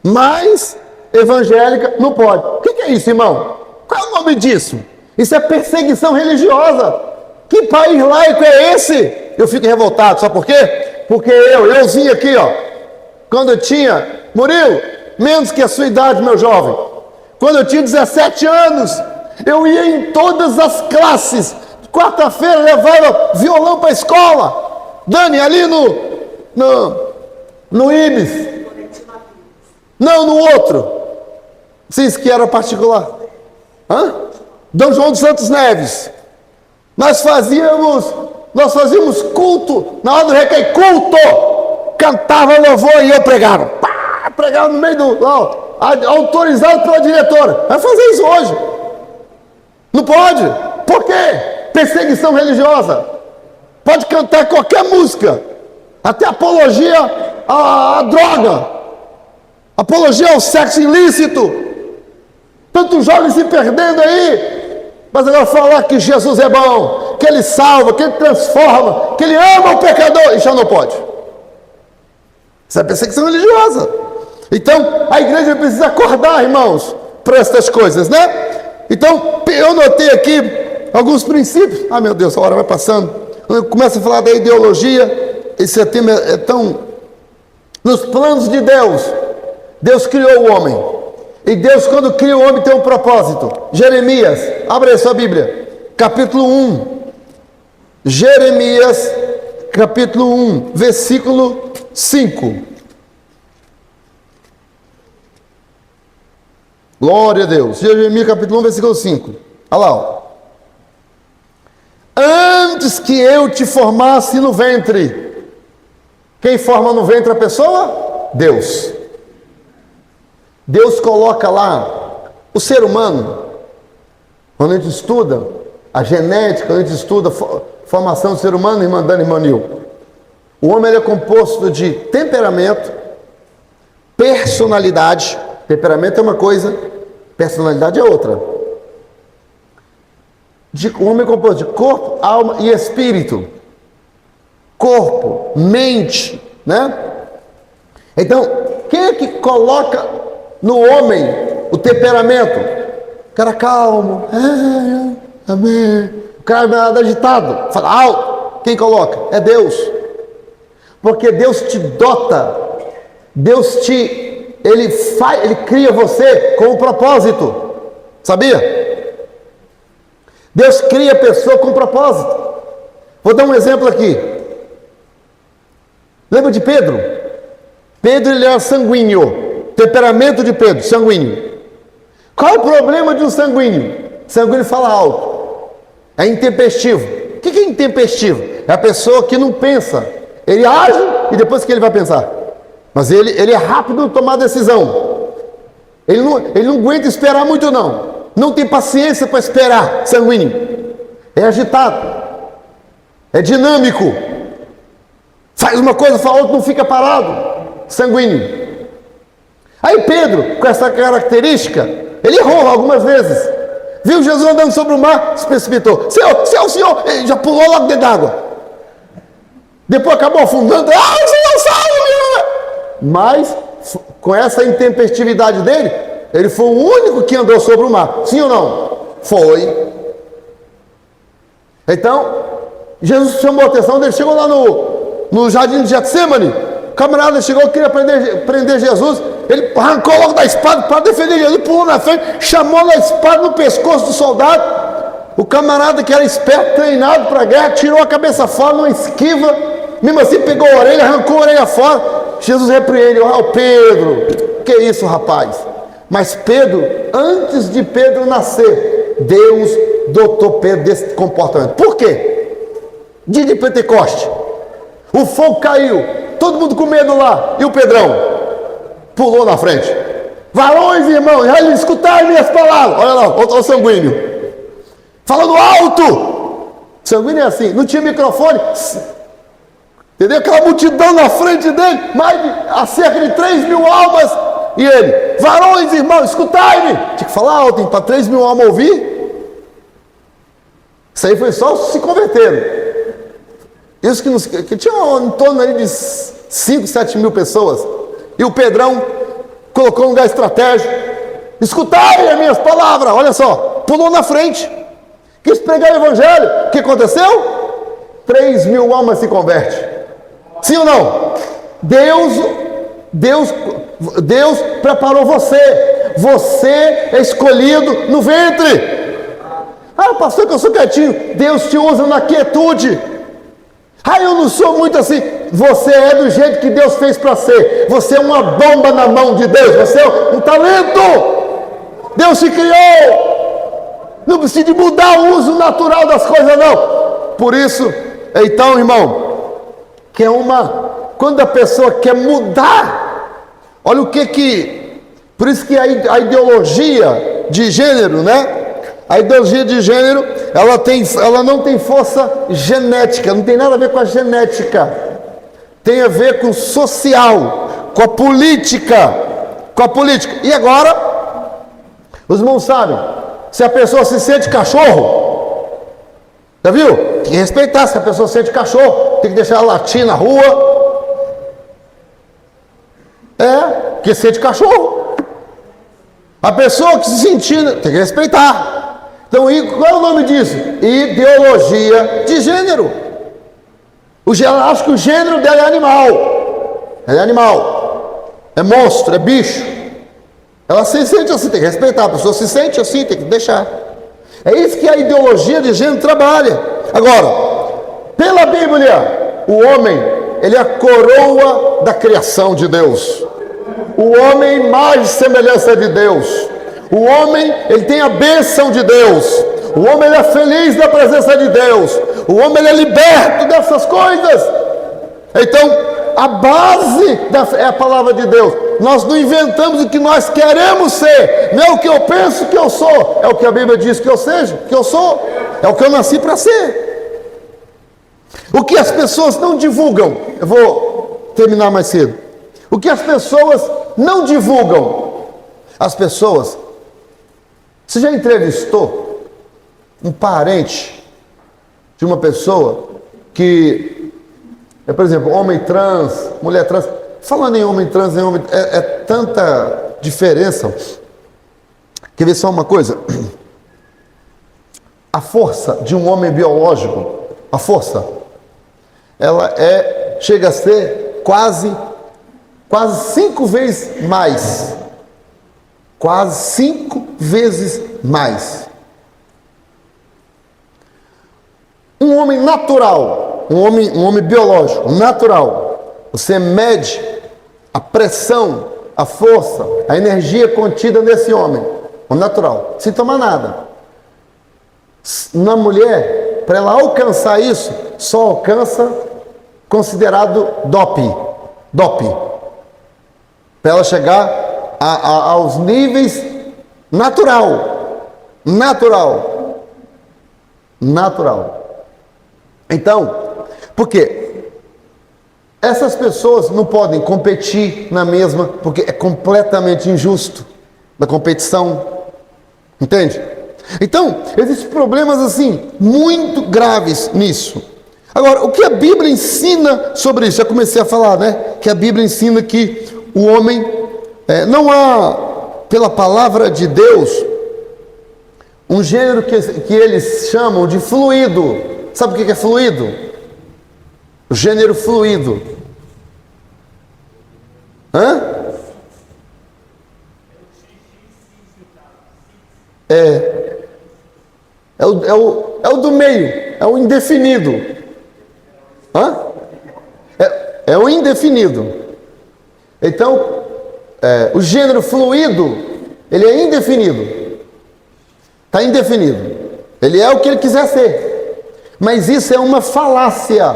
Mas evangélica não pode. O que é isso, irmão? Qual é o nome disso? Isso é perseguição religiosa. Que país laico é esse? Eu fico revoltado, sabe por quê? Porque euzinho aqui, quando eu tinha, Murilo, menos que a sua idade, meu jovem, quando eu tinha 17 anos, eu ia em todas as classes. Quarta-feira levava violão para a escola. Dani, ali no Ibis. Não, no outro. Vocês que era particular. Dom João dos Santos Neves. Nós fazíamos culto, na hora do recreio, culto. Cantava louvor e eu pregava. Pregava no meio autorizado pela diretora. Vai fazer isso hoje. Não pode. Por quê? Perseguição religiosa. Pode cantar qualquer música. Até apologia à droga. Apologia ao sexo ilícito. Tantos jovens se perdendo aí. Mas agora falar que Jesus é bom, que Ele salva, que Ele transforma, que Ele ama o pecador, isso já não pode. Isso é perseguição religiosa. Então, a igreja precisa acordar, irmãos, para essas coisas, né? Então, eu notei aqui alguns princípios. Meu Deus, a hora vai passando. Quando eu começo a falar da ideologia, esse tema é tão... Nos planos de Deus, Deus criou o homem. E Deus, quando cria o homem, tem um propósito. Jeremias, abre aí sua Bíblia, capítulo 1. Jeremias, capítulo 1, versículo 5. Glória a Deus. Jeremias, capítulo 1, versículo 5. Olha lá. antes que eu te formasse no ventre. Quem forma no ventre a pessoa? Deus. Deus coloca lá o ser humano. Quando a gente estuda a genética, quando a gente estuda a formação do ser humano, irmã Dani, irmã Nil, o homem ele é composto de temperamento, personalidade. Temperamento é uma coisa, personalidade é outra. O homem é composto de corpo, alma e espírito. Corpo, mente, né? Então, quem é que coloca no homem o temperamento? O cara calmo, amém. O cara agitado, fala alto. Quem coloca? É Deus. Porque Deus te dota, Ele cria você com um propósito. Sabia? Deus cria a pessoa com um propósito. Vou dar um exemplo aqui. Lembra de Pedro? Pedro ele era sanguíneo. Temperamento de Pedro, sanguíneo. Qual o problema de um sanguíneo? Sanguíneo fala alto. É intempestivo. O que é intempestivo? É a pessoa que não pensa. Ele age e depois que ele vai pensar. Mas ele é rápido em tomar decisão. Ele não aguenta esperar muito não. Não tem paciência para esperar, sanguíneo. É agitado. É dinâmico. Faz uma coisa, fala outra, não fica parado. Sanguíneo. Aí Pedro, com essa característica, ele errou algumas vezes. Viu Jesus andando sobre o mar, se precipitou. Senhor, ele já pulou logo dentro d'água. Depois acabou afundando. Senhor, salve-me! Mas, com essa intempestividade dele, ele foi o único que andou sobre o mar. Sim ou não? Foi. Então, Jesus chamou a atenção dele. Chegou lá no jardim de Getsemane. O camarada chegou, queria prender Jesus. Ele arrancou logo da espada para defender Jesus. Pulou na frente, chamou a espada no pescoço do soldado. O camarada que era esperto, treinado para a guerra, tirou a cabeça fora, numa esquiva. Mesmo assim, pegou a orelha, arrancou a orelha fora. Jesus repreende. Pedro, que isso, rapaz? Mas Pedro, antes de Pedro nascer, Deus dotou Pedro desse comportamento. Por quê? Dia de Pentecoste, o fogo caiu, todo mundo com medo lá, e o Pedrão pulou na frente. Varões, irmãos, escutai minhas palavras. Olha lá, o sanguíneo falando alto. Sanguíneo é assim, não tinha microfone, entendeu? Aquela multidão na frente dele, há cerca de 3.000 almas. E ele, varões, irmãos, escutai-me. Tinha que falar alto, para 3.000 almas ouvir. Isso aí foi só se convertendo. Isso que tinha em torno aí de 5, 7 mil pessoas. E o Pedrão colocou um lugar estratégico. Escutai as minhas palavras. Olha só, pulou na frente. Quis pregar o evangelho. O que aconteceu? 3.000 almas se convertem. Sim ou não? Deus preparou você. Você é escolhido no ventre. Pastor, que eu sou quietinho. Deus te usa na quietude. Eu não sou muito assim. Você é do jeito que Deus fez para ser. Você é uma bomba na mão de Deus. Você é um talento. Deus te criou. Não precisa de mudar o uso natural das coisas, não. Por isso, então, irmão, quando a pessoa quer mudar, olha o que por isso que a ideologia de gênero, né? A ideologia de gênero, ela não tem força genética, não tem nada a ver com a genética. Tem a ver com o social, com a política. E agora, os irmãos sabem, se a pessoa se sente cachorro, já viu? Tem que respeitar. Se a pessoa se sente cachorro, tem que deixar ela latir na rua. Que se sente cachorro. A pessoa que se sentir, tem que respeitar. Então, qual é o nome disso? Ideologia de gênero. Acho que o gênero dela é animal. Ela é animal. É monstro, é bicho. Ela se sente assim, tem que respeitar. A pessoa se sente assim, tem que deixar. É isso que a ideologia de gênero trabalha. Agora, pela Bíblia, o homem, ele é a coroa da criação de Deus. O homem mais semelhança de Deus. O homem, ele tem a bênção de Deus. O homem ele é feliz na presença de Deus. O homem ele é liberto dessas coisas. Então, a base é a palavra de Deus. Nós não inventamos o que nós queremos ser. Não é o que eu penso que eu sou. É o que a Bíblia diz que eu seja, que eu sou. É o que eu nasci para ser. O que as pessoas não divulgam. Eu vou terminar mais cedo. O que as pessoas não divulgam. As pessoas. Você já entrevistou um parente de uma pessoa que, por exemplo, homem trans, mulher trans? Falando em homem trans, é tanta diferença. Quer ver só uma coisa? A força de um homem biológico, a força, ela chega a ser quase 5 vezes mais. Quase 5 vezes mais. Um homem natural, um homem biológico, natural, você mede a pressão, a força, a energia contida nesse homem, o natural, sem tomar nada. Na mulher, para ela alcançar isso, só alcança considerado doping. Para ela chegar aos níveis natural. Então, por quê? Essas pessoas não podem competir na mesma, porque é completamente injusto da competição. Entende? Então, existem problemas assim, muito graves nisso. Agora, o que a Bíblia ensina sobre isso? Já comecei a falar, né? Que a Bíblia ensina que o homem, não há, pela palavra de Deus, um gênero que eles chamam de fluido. Sabe o que é fluido? O gênero fluido. É o do meio, é o indefinido. É o indefinido. Então, o gênero fluido, ele é indefinido. Está indefinido. Ele é o que ele quiser ser. Mas isso é uma falácia.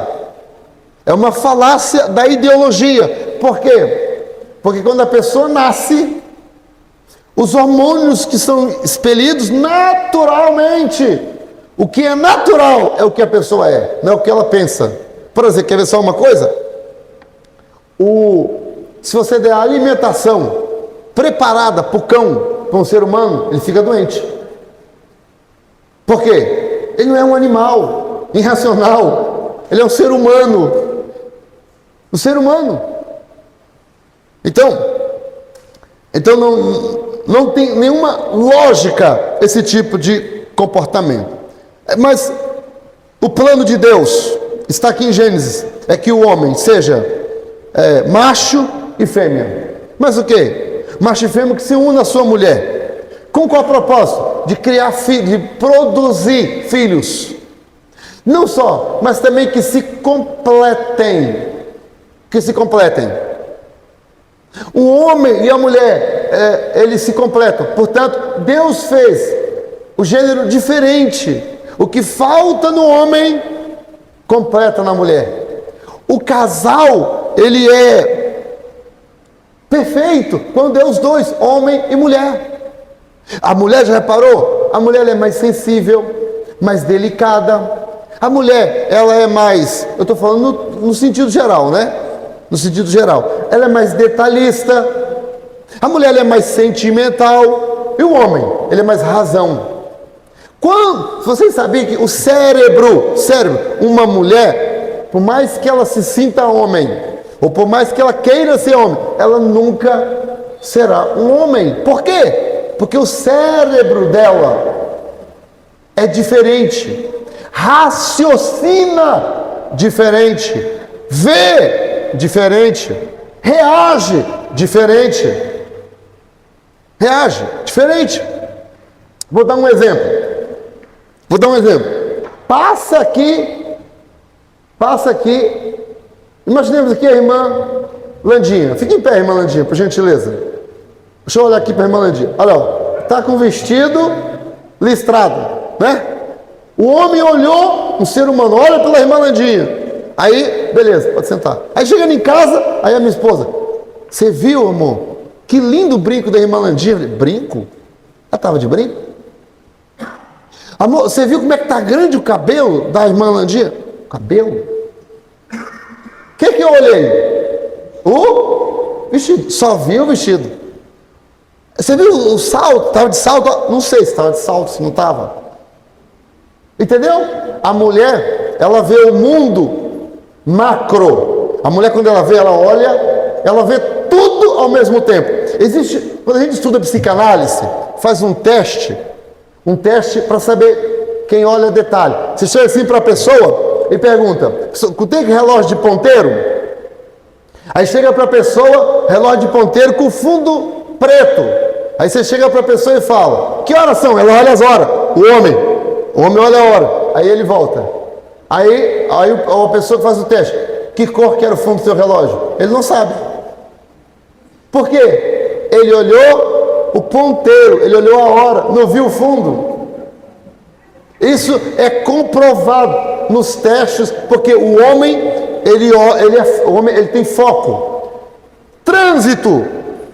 É uma falácia da ideologia. Por quê? Porque quando a pessoa nasce, os hormônios que são expelidos naturalmente. O que é natural é o que a pessoa é, não é o que ela pensa. Por exemplo, quer ver só uma coisa? Se você der a alimentação preparada para o cão, para um ser humano, ele fica doente. Por quê? Ele não é um animal irracional. Ele é um ser humano. Um ser humano. Então não tem nenhuma lógica esse tipo de comportamento. Mas o plano de Deus está aqui em Gênesis, é que o homem seja macho e fêmea. Mas o que? Macho e fêmea que se unam à sua mulher. Com qual propósito? De criar filhos, de produzir filhos. Não só, mas também que se completem. O homem e a mulher, eles se completam. Portanto, Deus fez o gênero diferente. O que falta no homem, completa na mulher. O casal, ele é perfeito quando é os dois, homem e mulher. A mulher, já reparou? A mulher é mais sensível, mais delicada. A mulher, ela é mais, eu estou falando no sentido geral, né? No sentido geral, ela é mais detalhista. A mulher ela é mais sentimental. E o homem, ele é mais razão. Vocês sabiam que o cérebro, uma mulher, por mais que ela se sinta homem, ou por mais que ela queira ser homem, ela nunca será um homem. Por quê? Porque o cérebro dela é diferente, raciocina diferente, vê diferente, reage diferente. Vou dar um exemplo. Passa aqui. Imaginemos aqui a irmã Landinha. Fica em pé, irmã Landinha, por gentileza. Deixa eu olhar aqui para a irmã Landinha. Olha, está com o vestido listrado. né? O homem olhou um ser humano, olha pela irmã Landinha. Aí, beleza, pode sentar. Aí chegando em casa, aí a minha esposa, você viu, amor? Que lindo brinco da irmã Landinha. Eu falei, brinco? Ela estava de brinco? Amor, você viu como é que tá grande o cabelo da irmã Landinha? Cabelo? O que eu olhei? O vestido. Só vi o vestido. Você viu o salto? Estava de salto? Não sei se estava de salto, se não estava. Entendeu? A mulher, ela vê o mundo macro. A mulher, quando ela vê, ela olha, ela vê tudo ao mesmo tempo. Existe, quando a gente estuda psicanálise, faz um teste para saber quem olha detalhe. Você chega assim para a pessoa e pergunta, tem relógio de ponteiro? Aí chega para a pessoa, relógio de ponteiro com fundo preto. Aí você chega para a pessoa e fala, que horas são? Ela olha as horas. O homem olha a hora. Aí ele volta. Aí a pessoa que faz o teste, que cor que era o fundo do seu relógio? Ele não sabe. Por quê? Ele olhou o ponteiro, ele olhou a hora, não viu o fundo. Isso é comprovado nos testes, porque o homem, ele tem foco. Trânsito,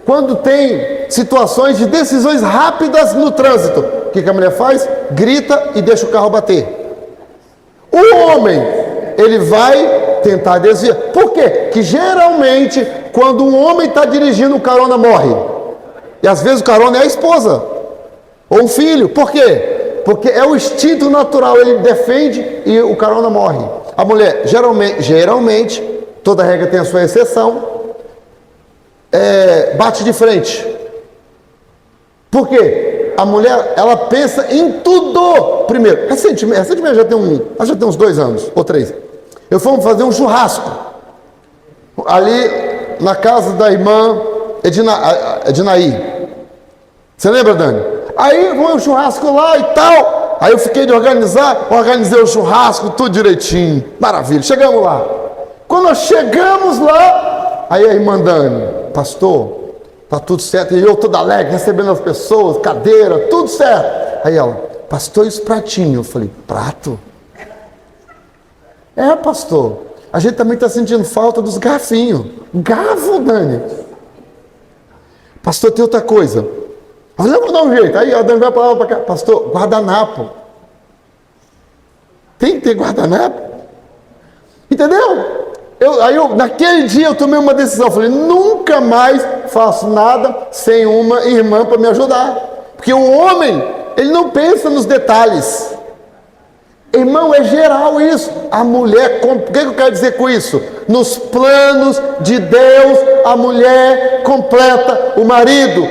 quando tem situações de decisões rápidas no trânsito, o que a mulher faz? Grita e deixa o carro bater. O homem, ele vai tentar desviar. Por quê? Que geralmente, quando um homem está dirigindo, o carona morre. E às vezes o carona é a esposa, ou um filho. Por quê? Porque é o instinto natural, ele defende e o carona morre. A mulher, geralmente, toda regra tem a sua exceção, bate de frente. Por quê? A mulher, ela pensa em tudo. Primeiro, recentemente já tem uns 2 anos, ou 3. Eu fomos fazer um churrasco ali na casa da irmã Edinaí. Você lembra, Dani? Aí foi um churrasco lá e tal. Aí eu fiquei de organizei o churrasco, tudo direitinho. Maravilha, chegamos lá. Quando nós chegamos lá, aí a irmã Dani, pastor, tá tudo certo. E eu todo alegre, recebendo as pessoas, cadeira, tudo certo. Aí ela, pastor, e os pratinhos? Eu falei, prato? Pastor, a gente também está sentindo falta dos garfinhos. Garfo, Dani? Pastor, tem outra coisa. Mas eu vou dar um jeito. Aí a Dani vai para cá. Pastor, guardanapo. Tem que ter guardanapo. Entendeu? Naquele dia eu tomei uma decisão. Falei, nunca mais faço nada sem uma irmã para me ajudar. Porque o homem, ele não pensa nos detalhes. Irmão, é geral isso. A mulher, o que eu quero dizer com isso? Nos planos de Deus, a mulher completa o marido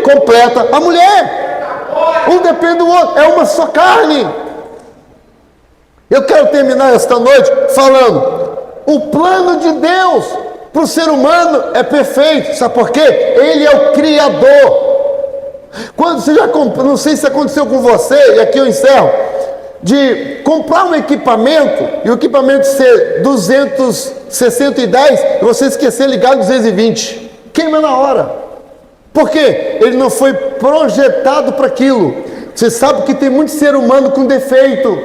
completa a mulher. Um depende do outro, é uma só carne. Eu quero terminar esta noite falando, o plano de Deus para o ser humano é perfeito. Sabe por quê? Ele é o Criador. Quando você já comprou, não sei se aconteceu com você, e aqui eu encerro, de comprar um equipamento e o equipamento ser 210 e você esquecer ligar 220, queima na hora. Por quê? Ele não foi projetado para aquilo. Você sabe que tem muito ser humano com defeito,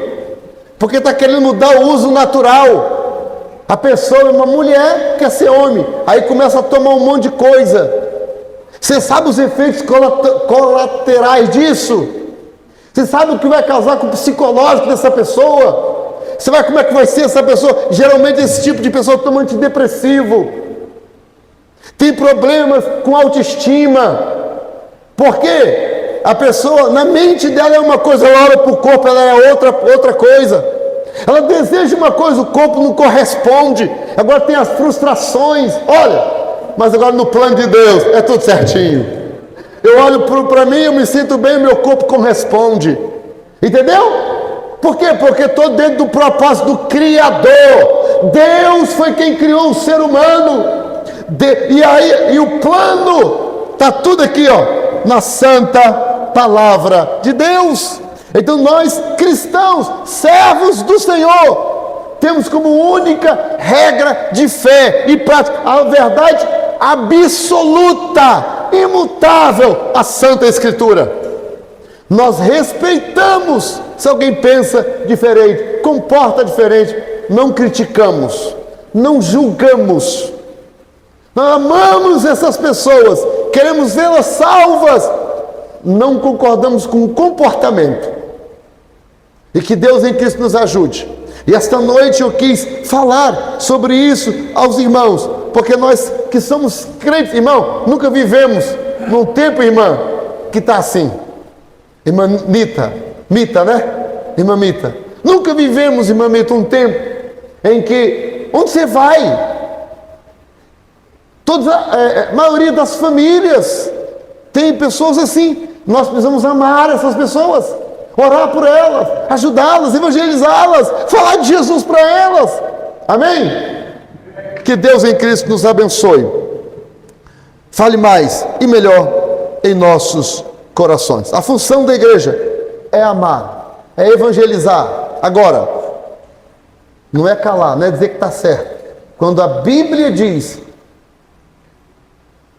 porque está querendo mudar o uso natural. A pessoa, uma mulher, quer ser homem, aí começa a tomar um monte de coisa. Você sabe os efeitos colaterais disso? Você sabe o que vai causar com o psicológico dessa pessoa? Você vai, como é que vai ser essa pessoa? Geralmente esse tipo de pessoa toma antidepressivo, tem problemas com autoestima. Por quê? A pessoa, na mente dela é uma coisa, ela olha para o corpo, ela é outra coisa. Ela deseja uma coisa, o corpo não corresponde. Agora tem as frustrações. Olha, mas agora no plano de Deus é tudo certinho. Eu olho para mim, eu me sinto bem, o meu corpo corresponde. Entendeu? Por quê? Porque estou dentro do propósito do Criador. Deus foi quem criou o ser humano. E o plano está tudo aqui, ó, na santa palavra de Deus. Então nós, cristãos, servos do Senhor, temos como única regra de fé e prática a verdade absoluta, imutável, a Santa Escritura. Nós respeitamos se alguém pensa diferente, comporta diferente. Não criticamos, não julgamos. Nós amamos essas pessoas, queremos vê-las salvas. Não concordamos com o comportamento. E que Deus em Cristo nos ajude. E esta noite eu quis falar sobre isso aos irmãos, porque nós que somos crentes, irmão, nunca vivemos num tempo, irmã, que está assim. Irmã Mita, né? Irmã Mita. Nunca vivemos, irmã Mita, um tempo em que, onde você vai? A maioria das famílias tem pessoas assim. Nós precisamos amar essas pessoas, orar por elas, ajudá-las, evangelizá-las, falar de Jesus para elas. Amém? Que Deus em Cristo nos abençoe. Fale mais e melhor em nossos corações. A função da igreja é amar, é evangelizar. Agora, não é calar, não é dizer que está certo. Quando a Bíblia diz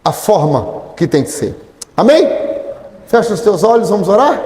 a forma que tem que ser. Amém? Fecha os teus olhos, vamos orar?